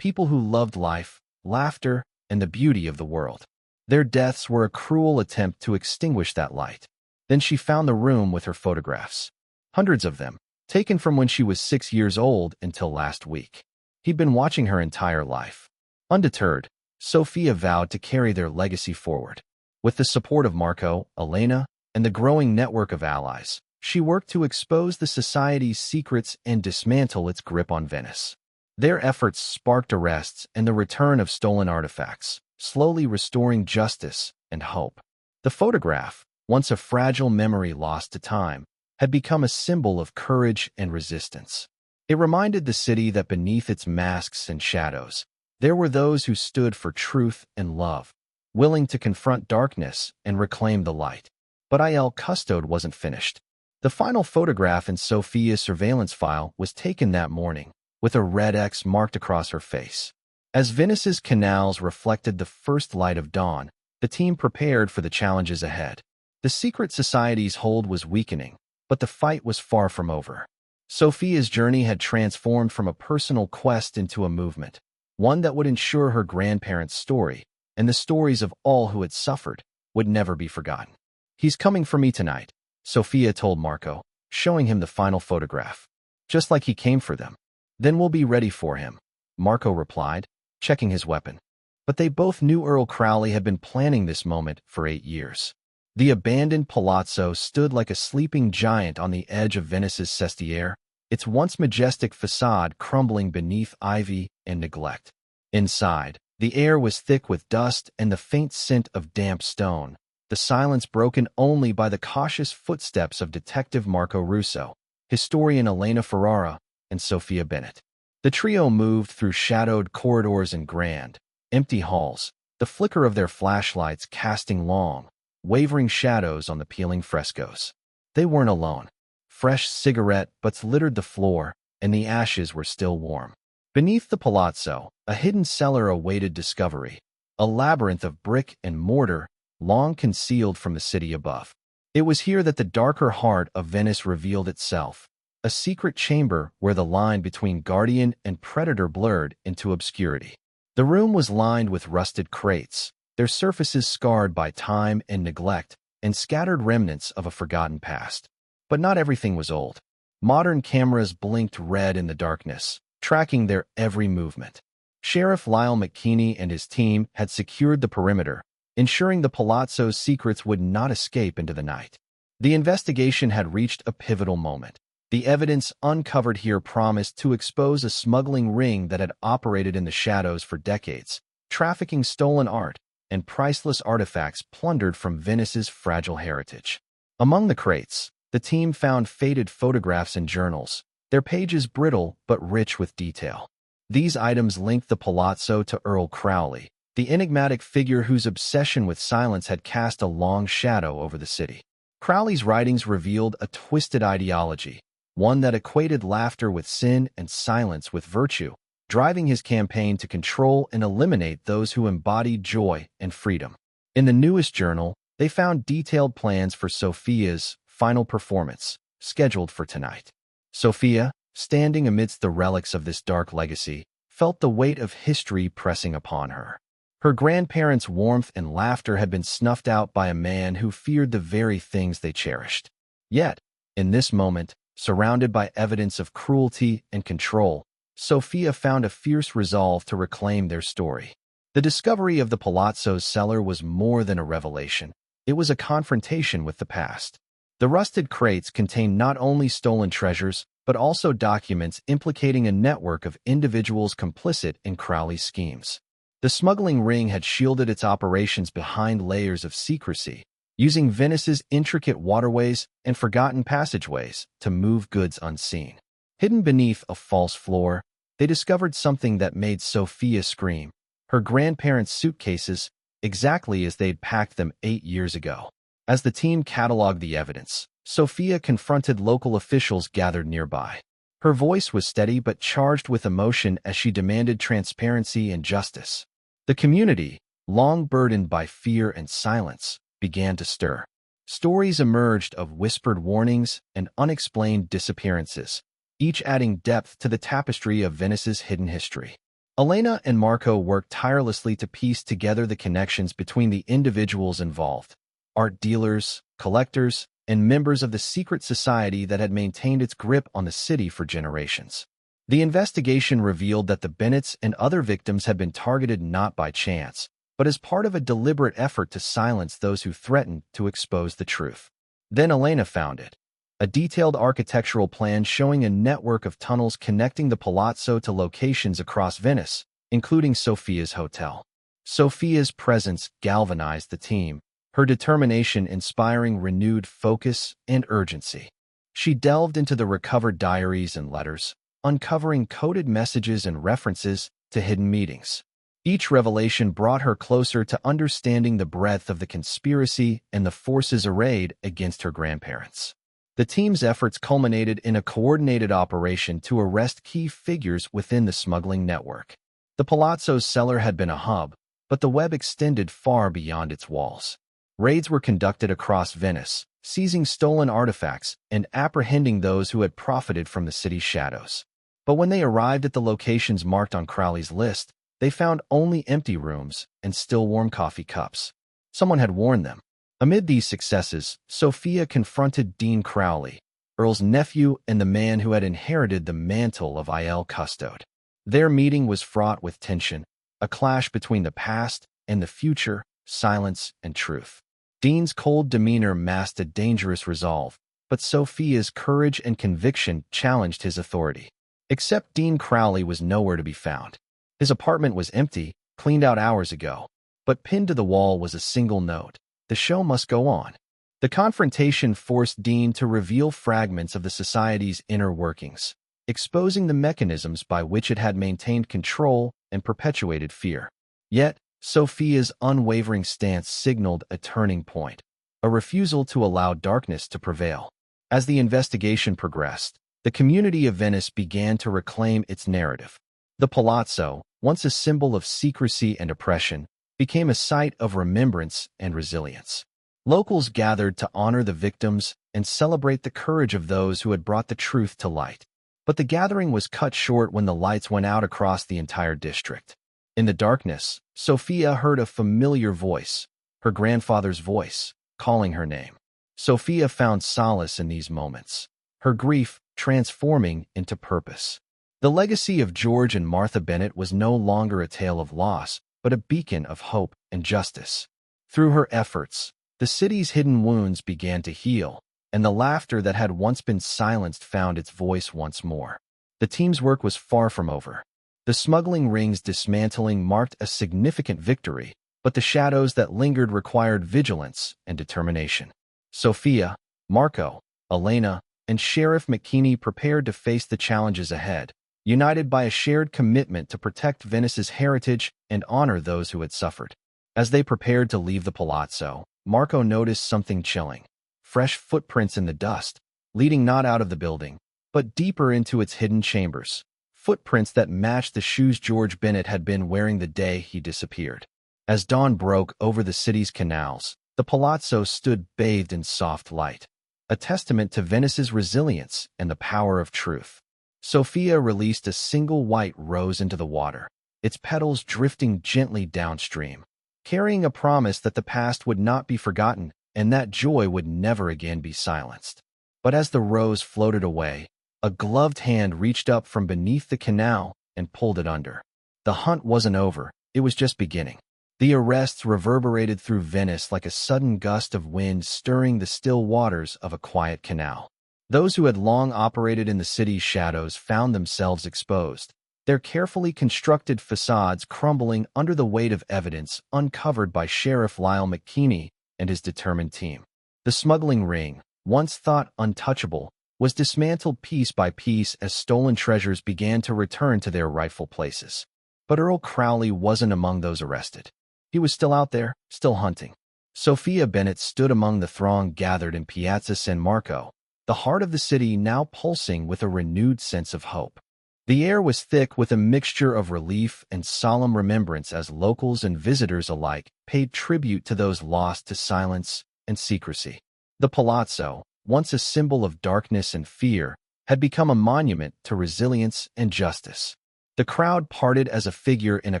People who loved life, laughter, and the beauty of the world. Their deaths were a cruel attempt to extinguish that light. Then she found the room with her photographs. Hundreds of them, taken from when she was 6 years old until last week. He'd been watching her entire life. Undeterred, Sophia vowed to carry their legacy forward. With the support of Marco, Elena, and the growing network of allies, she worked to expose the society's secrets and dismantle its grip on Venice. Their efforts sparked arrests and the return of stolen artifacts, slowly restoring justice and hope. The photograph, once a fragile memory lost to time, had become a symbol of courage and resistance. It reminded the city that beneath its masks and shadows, there were those who stood for truth and love, willing to confront darkness and reclaim the light. But Il Custode wasn't finished. The final photograph in Sophia's surveillance file was taken that morning, with a red X marked across her face. As Venice's canals reflected the first light of dawn, the team prepared for the challenges ahead. The secret society's hold was weakening, but the fight was far from over. Sophia's journey had transformed from a personal quest into a movement, one that would ensure her grandparents' story, and the stories of all who had suffered, would never be forgotten. "He's coming for me tonight," Sophia told Marco, showing him the final photograph. "Just like he came for them. Then we'll be ready for him," Marco replied, checking his weapon. But they both knew Earl Crowley had been planning this moment for 8 years. The abandoned palazzo stood like a sleeping giant on the edge of Venice's Sestiere, its once majestic facade crumbling beneath ivy and neglect. Inside, the air was thick with dust and the faint scent of damp stone, the silence broken only by the cautious footsteps of Detective Marco Russo, historian Elena Ferrara, and Sophia Bennett. The trio moved through shadowed corridors and grand, empty halls, the flicker of their flashlights casting long, wavering shadows on the peeling frescoes. They weren't alone. Fresh cigarette butts littered the floor, and the ashes were still warm. Beneath the palazzo, a hidden cellar awaited discovery, a labyrinth of brick and mortar, long concealed from the city above. It was here that the darker heart of Venice revealed itself, a secret chamber where the line between guardian and predator blurred into obscurity. The room was lined with rusted crates, their surfaces scarred by time and neglect, and scattered remnants of a forgotten past. But not everything was old. Modern cameras blinked red in the darkness, tracking their every movement. Sheriff Lyle McKinney and his team had secured the perimeter, ensuring the palazzo's secrets would not escape into the night. The investigation had reached a pivotal moment. The evidence uncovered here promised to expose a smuggling ring that had operated in the shadows for decades, trafficking stolen art and priceless artifacts plundered from Venice's fragile heritage. Among the crates, the team found faded photographs and journals, their pages brittle but rich with detail. These items linked the palazzo to Earl Crowley, the enigmatic figure whose obsession with silence had cast a long shadow over the city. Crowley's writings revealed a twisted ideology, one that equated laughter with sin and silence with virtue, driving his campaign to control and eliminate those who embodied joy and freedom. In the newest journal, they found detailed plans for Sophia's final performance, scheduled for tonight. Sophia, standing amidst the relics of this dark legacy, felt the weight of history pressing upon her. Her grandparents' warmth and laughter had been snuffed out by a man who feared the very things they cherished. Yet, in this moment, surrounded by evidence of cruelty and control, Sophia found a fierce resolve to reclaim their story. The discovery of the palazzo's cellar was more than a revelation. It was a confrontation with the past. The rusted crates contained not only stolen treasures, but also documents implicating a network of individuals complicit in Crowley's schemes. The smuggling ring had shielded its operations behind layers of secrecy, using Venice's intricate waterways and forgotten passageways to move goods unseen. Hidden beneath a false floor, they discovered something that made Sophia scream: her grandparents' suitcases, exactly as they'd packed them 8 years ago. As the team cataloged the evidence, Sophia confronted local officials gathered nearby. Her voice was steady but charged with emotion as she demanded transparency and justice. The community, long burdened by fear and silence, began to stir. Stories emerged of whispered warnings and unexplained disappearances, each adding depth to the tapestry of Venice's hidden history. Elena and Marco worked tirelessly to piece together the connections between the individuals involved: art dealers, collectors, and members of the secret society that had maintained its grip on the city for generations. The investigation revealed that the Bennetts and other victims had been targeted not by chance, but as part of a deliberate effort to silence those who threatened to expose the truth. Then Elena found it: a detailed architectural plan showing a network of tunnels connecting the palazzo to locations across Venice, including Sophia's hotel. Sophia's presence galvanized the team, her determination inspiring renewed focus and urgency. She delved into the recovered diaries and letters, uncovering coded messages and references to hidden meetings. Each revelation brought her closer to understanding the breadth of the conspiracy and the forces arrayed against her grandparents. The team's efforts culminated in a coordinated operation to arrest key figures within the smuggling network. The palazzo's cellar had been a hub, but the web extended far beyond its walls. Raids were conducted across Venice, seizing stolen artifacts and apprehending those who had profited from the city's shadows. But when they arrived at the locations marked on Crowley's list, they found only empty rooms and still warm coffee cups. Someone had warned them. Amid these successes, Sophia confronted Dean Crowley, Earl's nephew and the man who had inherited the mantle of Il Custode. Their meeting was fraught with tension, a clash between the past and the future, silence and truth. Dean's cold demeanor masked a dangerous resolve, but Sophia's courage and conviction challenged his authority. Except Dean Crowley was nowhere to be found. His apartment was empty, cleaned out hours ago, but pinned to the wall was a single note: the show must go on. The confrontation forced Dean to reveal fragments of the society's inner workings, exposing the mechanisms by which it had maintained control and perpetuated fear. Yet, Sophia's unwavering stance signaled a turning point, a refusal to allow darkness to prevail. As the investigation progressed, the community of Venice began to reclaim its narrative. The palazzo, once a symbol of secrecy and oppression, became a site of remembrance and resilience. Locals gathered to honor the victims and celebrate the courage of those who had brought the truth to light. But the gathering was cut short when the lights went out across the entire district. In the darkness, Sophia heard a familiar voice, her grandfather's voice, calling her name. Sophia found solace in these moments, her grief transforming into purpose. The legacy of George and Martha Bennett was no longer a tale of loss, but a beacon of hope and justice. Through her efforts, the city's hidden wounds began to heal, and the laughter that had once been silenced found its voice once more. The team's work was far from over. The smuggling ring's dismantling marked a significant victory, but the shadows that lingered required vigilance and determination. Sophia, Marco, Elena, and Sheriff McKinney prepared to face the challenges ahead, united by a shared commitment to protect Venice's heritage and honor those who had suffered. As they prepared to leave the palazzo, Marco noticed something chilling: fresh footprints in the dust, leading not out of the building, but deeper into its hidden chambers. Footprints that matched the shoes George Bennett had been wearing the day he disappeared. As dawn broke over the city's canals, the palazzo stood bathed in soft light, a testament to Venice's resilience and the power of truth. Sophia released a single white rose into the water, its petals drifting gently downstream, carrying a promise that the past would not be forgotten and that joy would never again be silenced. But as the rose floated away, a gloved hand reached up from beneath the canal and pulled it under. The hunt wasn't over, it was just beginning. The arrests reverberated through Venice like a sudden gust of wind stirring the still waters of a quiet canal. Those who had long operated in the city's shadows found themselves exposed, their carefully constructed facades crumbling under the weight of evidence uncovered by Sheriff Lyle McKinney and his determined team. The smuggling ring, once thought untouchable, was dismantled piece by piece as stolen treasures began to return to their rightful places. But Earl Crowley wasn't among those arrested. He was still out there, still hunting. Sophia Bennett stood among the throng gathered in Piazza San Marco, the heart of the city now pulsing with a renewed sense of hope. The air was thick with a mixture of relief and solemn remembrance as locals and visitors alike paid tribute to those lost to silence and secrecy. The Palazzo, once a symbol of darkness and fear, had become a monument to resilience and justice. The crowd parted as a figure in a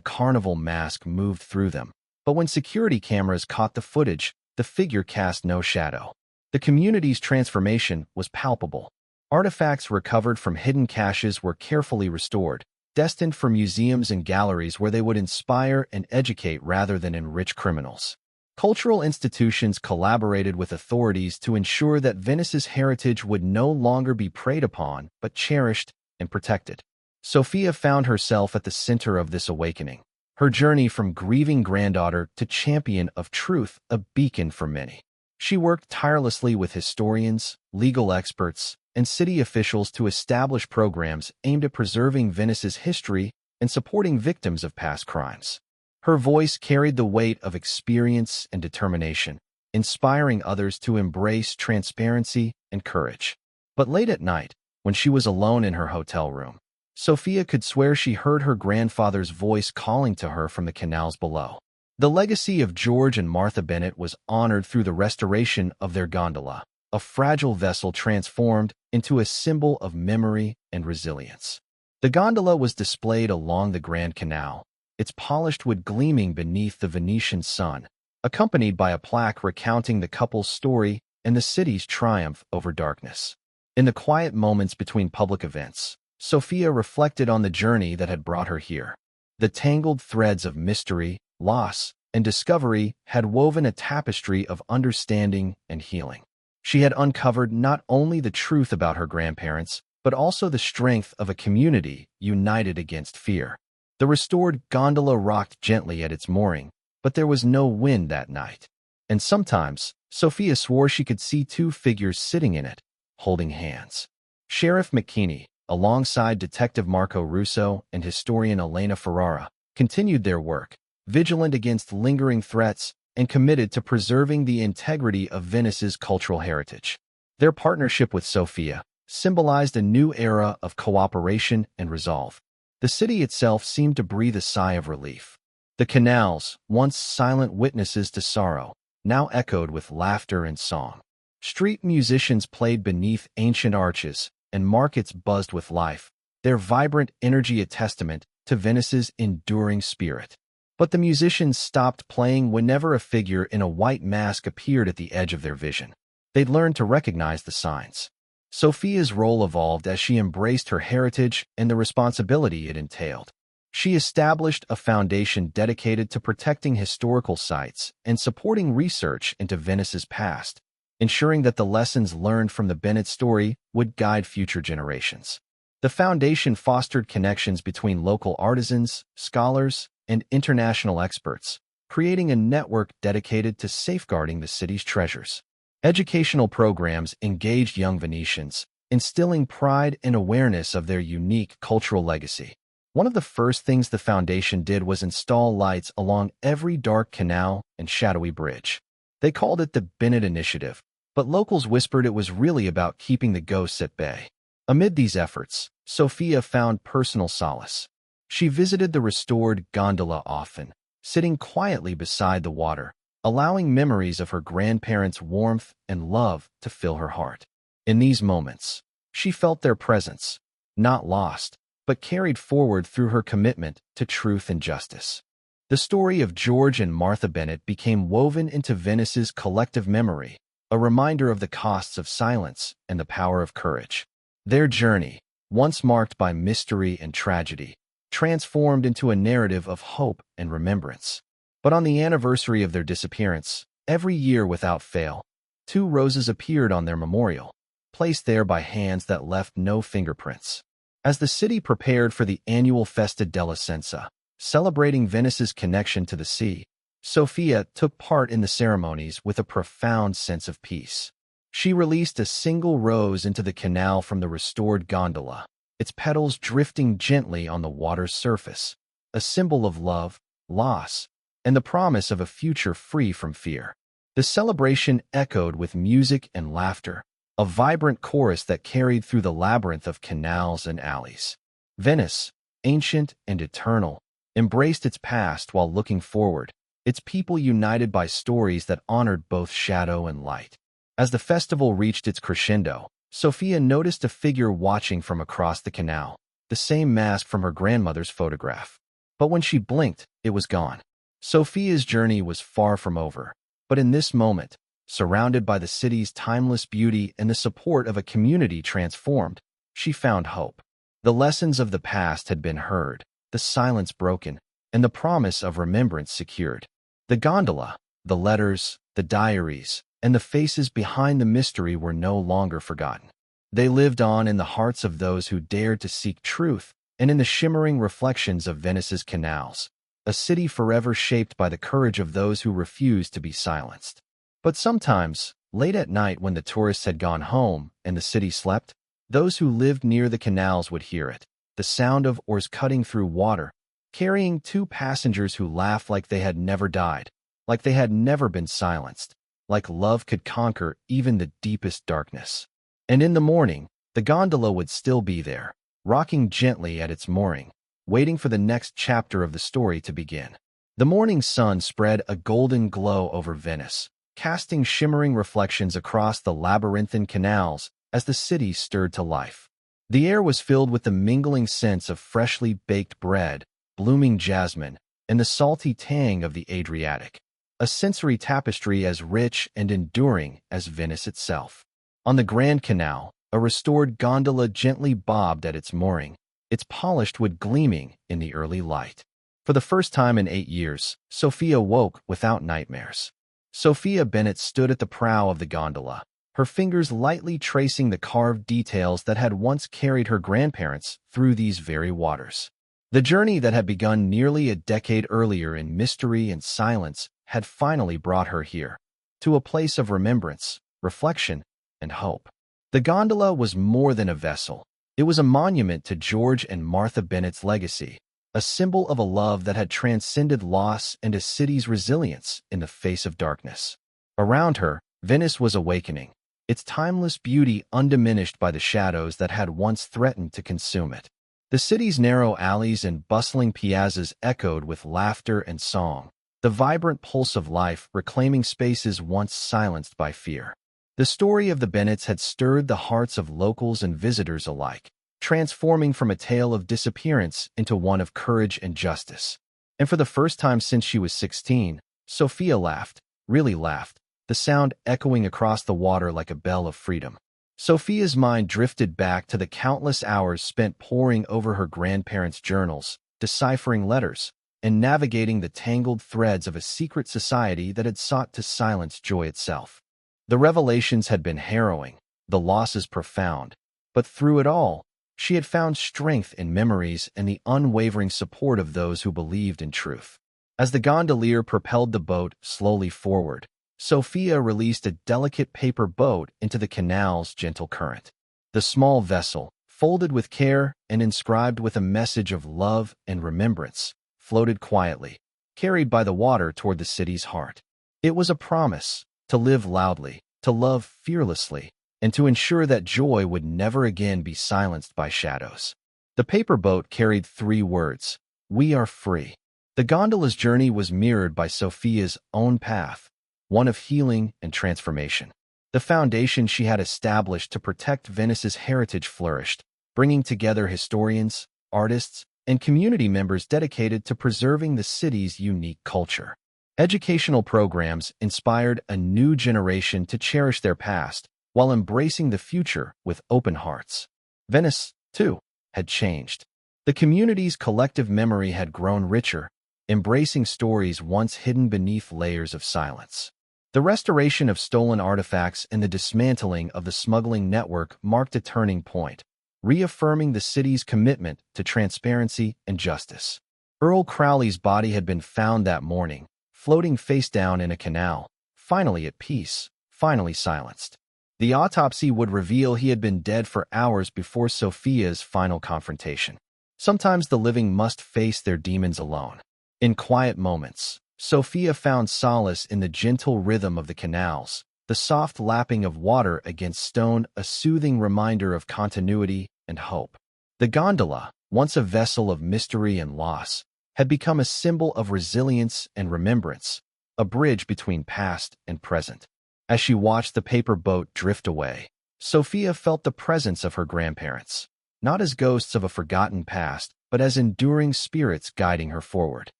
carnival mask moved through them, but when security cameras caught the footage, the figure cast no shadow. The community's transformation was palpable. Artifacts recovered from hidden caches were carefully restored, destined for museums and galleries where they would inspire and educate rather than enrich criminals. Cultural institutions collaborated with authorities to ensure that Venice's heritage would no longer be preyed upon, but cherished and protected. Sophia found herself at the center of this awakening, her journey from grieving granddaughter to champion of truth, a beacon for many. She worked tirelessly with historians, legal experts, and city officials to establish programs aimed at preserving Venice's history and supporting victims of past crimes. Her voice carried the weight of experience and determination, inspiring others to embrace transparency and courage. But late at night, when she was alone in her hotel room, Sophia could swear she heard her grandfather's voice calling to her from the canals below. The legacy of George and Martha Bennett was honored through the restoration of their gondola, a fragile vessel transformed into a symbol of memory and resilience. The gondola was displayed along the Grand Canal, its polished wood gleaming beneath the Venetian sun, accompanied by a plaque recounting the couple's story and the city's triumph over darkness. In the quiet moments between public events, Sophia reflected on the journey that had brought her here. The tangled threads of mystery, loss, and discovery had woven a tapestry of understanding and healing. She had uncovered not only the truth about her grandparents, but also the strength of a community united against fear. The restored gondola rocked gently at its mooring, but there was no wind that night. And sometimes, Sophia swore she could see two figures sitting in it, holding hands. Sheriff McKinney, alongside Detective Marco Russo and historian Elena Ferrara, continued their work, vigilant against lingering threats and committed to preserving the integrity of Venice's cultural heritage. Their partnership with Sophia symbolized a new era of cooperation and resolve. The city itself seemed to breathe a sigh of relief. The canals, once silent witnesses to sorrow, now echoed with laughter and song. Street musicians played beneath ancient arches, and markets buzzed with life, their vibrant energy a testament to Venice's enduring spirit. But the musicians stopped playing whenever a figure in a white mask appeared at the edge of their vision. They'd learned to recognize the signs. Sophia's role evolved as she embraced her heritage and the responsibility it entailed. She established a foundation dedicated to protecting historical sites and supporting research into Venice's past, ensuring that the lessons learned from the Bennett story would guide future generations. The foundation fostered connections between local artisans, scholars, and international experts, creating a network dedicated to safeguarding the city's treasures. Educational programs engaged young Venetians, instilling pride and awareness of their unique cultural legacy. One of the first things the foundation did was install lights along every dark canal and shadowy bridge. They called it the Bennett Initiative, but locals whispered it was really about keeping the ghosts at bay. Amid these efforts, Sophia found personal solace. She visited the restored gondola often, sitting quietly beside the water, allowing memories of her grandparents' warmth and love to fill her heart. In these moments, she felt their presence, not lost, but carried forward through her commitment to truth and justice. The story of George and Martha Bennett became woven into Venice's collective memory, a reminder of the costs of silence and the power of courage. Their journey, once marked by mystery and tragedy, transformed into a narrative of hope and remembrance. But on the anniversary of their disappearance, every year without fail, 2 roses appeared on their memorial, placed there by hands that left no fingerprints. As the city prepared for the annual Festa della Senza, celebrating Venice's connection to the sea, Sophia took part in the ceremonies with a profound sense of peace. She released a single rose into the canal from the restored gondola, its petals drifting gently on the water's surface, a symbol of love, loss, and the promise of a future free from fear. The celebration echoed with music and laughter, a vibrant chorus that carried through the labyrinth of canals and alleys. Venice, ancient and eternal, embraced its past while looking forward, its people united by stories that honored both shadow and light. As the festival reached its crescendo, Sophia noticed a figure watching from across the canal, the same mask from her grandmother's photograph. But when she blinked, it was gone. Sophia's journey was far from over, but in this moment, surrounded by the city's timeless beauty and the support of a community transformed, she found hope. The lessons of the past had been heard, the silence broken, and the promise of remembrance secured. The gondola, the letters, the diaries, and the faces behind the mystery were no longer forgotten. They lived on in the hearts of those who dared to seek truth and in the shimmering reflections of Venice's canals, a city forever shaped by the courage of those who refused to be silenced. But sometimes, late at night when the tourists had gone home and the city slept, those who lived near the canals would hear it, the sound of oars cutting through water, carrying 2 passengers who laughed like they had never died, like they had never been silenced, like love could conquer even the deepest darkness. And in the morning, the gondola would still be there, rocking gently at its mooring, waiting for the next chapter of the story to begin. The morning sun spread a golden glow over Venice, casting shimmering reflections across the labyrinthine canals as the city stirred to life. The air was filled with the mingling scents of freshly baked bread, blooming jasmine, and the salty tang of the Adriatic, a sensory tapestry as rich and enduring as Venice itself. On the Grand Canal, a restored gondola gently bobbed at its mooring, its polished wood gleaming in the early light. For the first time in 8 years, Sophia woke without nightmares. Sophia Bennett stood at the prow of the gondola, her fingers lightly tracing the carved details that had once carried her grandparents through these very waters. The journey that had begun nearly a decade earlier in mystery and silence had finally brought her here, to a place of remembrance, reflection, and hope. The gondola was more than a vessel. It was a monument to George and Martha Bennett's legacy, a symbol of a love that had transcended loss and a city's resilience in the face of darkness. Around her, Venice was awakening, its timeless beauty undiminished by the shadows that had once threatened to consume it. The city's narrow alleys and bustling piazzas echoed with laughter and song, the vibrant pulse of life reclaiming spaces once silenced by fear. The story of the Bennetts had stirred the hearts of locals and visitors alike, transforming from a tale of disappearance into one of courage and justice. And for the first time since she was 16, Sophia laughed, really laughed, the sound echoing across the water like a bell of freedom. Sophia's mind drifted back to the countless hours spent poring over her grandparents' journals, deciphering letters, and navigating the tangled threads of a secret society that had sought to silence joy itself. The revelations had been harrowing, the losses profound, but through it all, she had found strength in memories and the unwavering support of those who believed in truth. As the gondolier propelled the boat slowly forward, Sophia released a delicate paper boat into the canal's gentle current. The small vessel, folded with care and inscribed with a message of love and remembrance, floated quietly, carried by the water toward the city's heart. It was a promise to live loudly, to love fearlessly, and to ensure that joy would never again be silenced by shadows. The paper boat carried 3 words: "We are free." The gondola's journey was mirrored by Sophia's own path, one of healing and transformation. The foundation she had established to protect Venice's heritage flourished, bringing together historians, artists, and community members dedicated to preserving the city's unique culture. Educational programs inspired a new generation to cherish their past while embracing the future with open hearts. Venice, too, had changed. The community's collective memory had grown richer, embracing stories once hidden beneath layers of silence. The restoration of stolen artifacts and the dismantling of the smuggling network marked a turning point, reaffirming the city's commitment to transparency and justice. Earl Crowley's body had been found that morning, floating face down in a canal, finally at peace, finally silenced. The autopsy would reveal he had been dead for hours before Sophia's final confrontation. Sometimes the living must face their demons alone. In quiet moments, Sophia found solace in the gentle rhythm of the canals, the soft lapping of water against stone, a soothing reminder of continuity and hope. The gondola, once a vessel of mystery and loss, had become a symbol of resilience and remembrance, a bridge between past and present. As she watched the paper boat drift away, Sophia felt the presence of her grandparents, not as ghosts of a forgotten past, but as enduring spirits guiding her forward.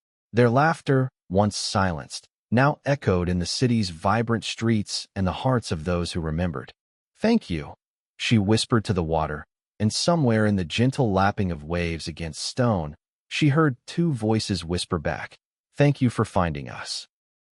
Their laughter, once silenced, now echoed in the city's vibrant streets and the hearts of those who remembered. "Thank you," she whispered to the water, and somewhere in the gentle lapping of waves against stone, she heard two voices whisper back, "Thank you for finding us."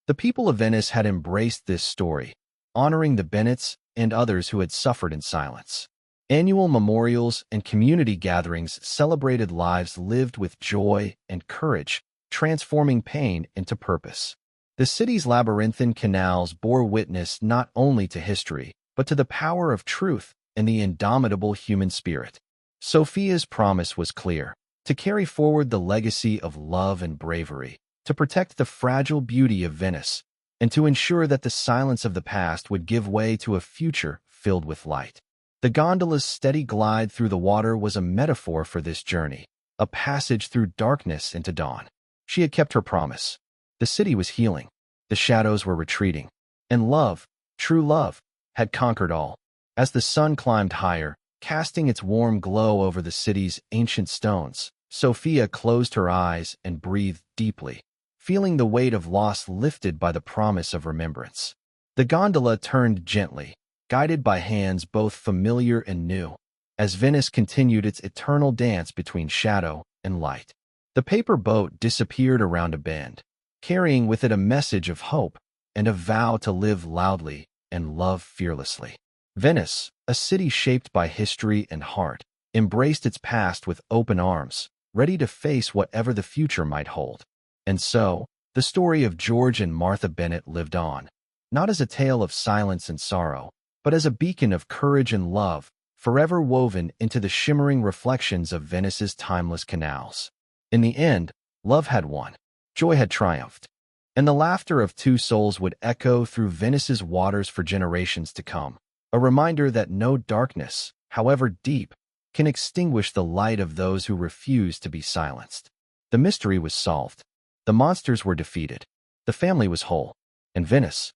The people of Venice had embraced this story, honoring the Bennets and others who had suffered in silence. Annual memorials and community gatherings celebrated lives lived with joy and courage, transforming pain into purpose. The city's labyrinthine canals bore witness not only to history, but to the power of truth and the indomitable human spirit. Sophia's promise was clear: to carry forward the legacy of love and bravery, to protect the fragile beauty of Venice, and to ensure that the silence of the past would give way to a future filled with light. The gondola's steady glide through the water was a metaphor for this journey, a passage through darkness into dawn. She had kept her promise. The city was healing, the shadows were retreating, and love, true love, had conquered all. As the sun climbed higher, casting its warm glow over the city's ancient stones, Sophia closed her eyes and breathed deeply, feeling the weight of loss lifted by the promise of remembrance. The gondola turned gently, guided by hands both familiar and new, as Venice continued its eternal dance between shadow and light. The paper boat disappeared around a bend, carrying with it a message of hope and a vow to live loudly and love fearlessly. Venice, a city shaped by history and heart, embraced its past with open arms, ready to face whatever the future might hold. And so, the story of George and Martha Bennett lived on, not as a tale of silence and sorrow, but as a beacon of courage and love, forever woven into the shimmering reflections of Venice's timeless canals. In the end, love had won, joy had triumphed, and the laughter of two souls would echo through Venice's waters for generations to come, a reminder that no darkness, however deep, can extinguish the light of those who refuse to be silenced. The mystery was solved. The monsters were defeated. The family was whole. And Venice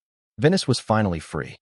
was finally free.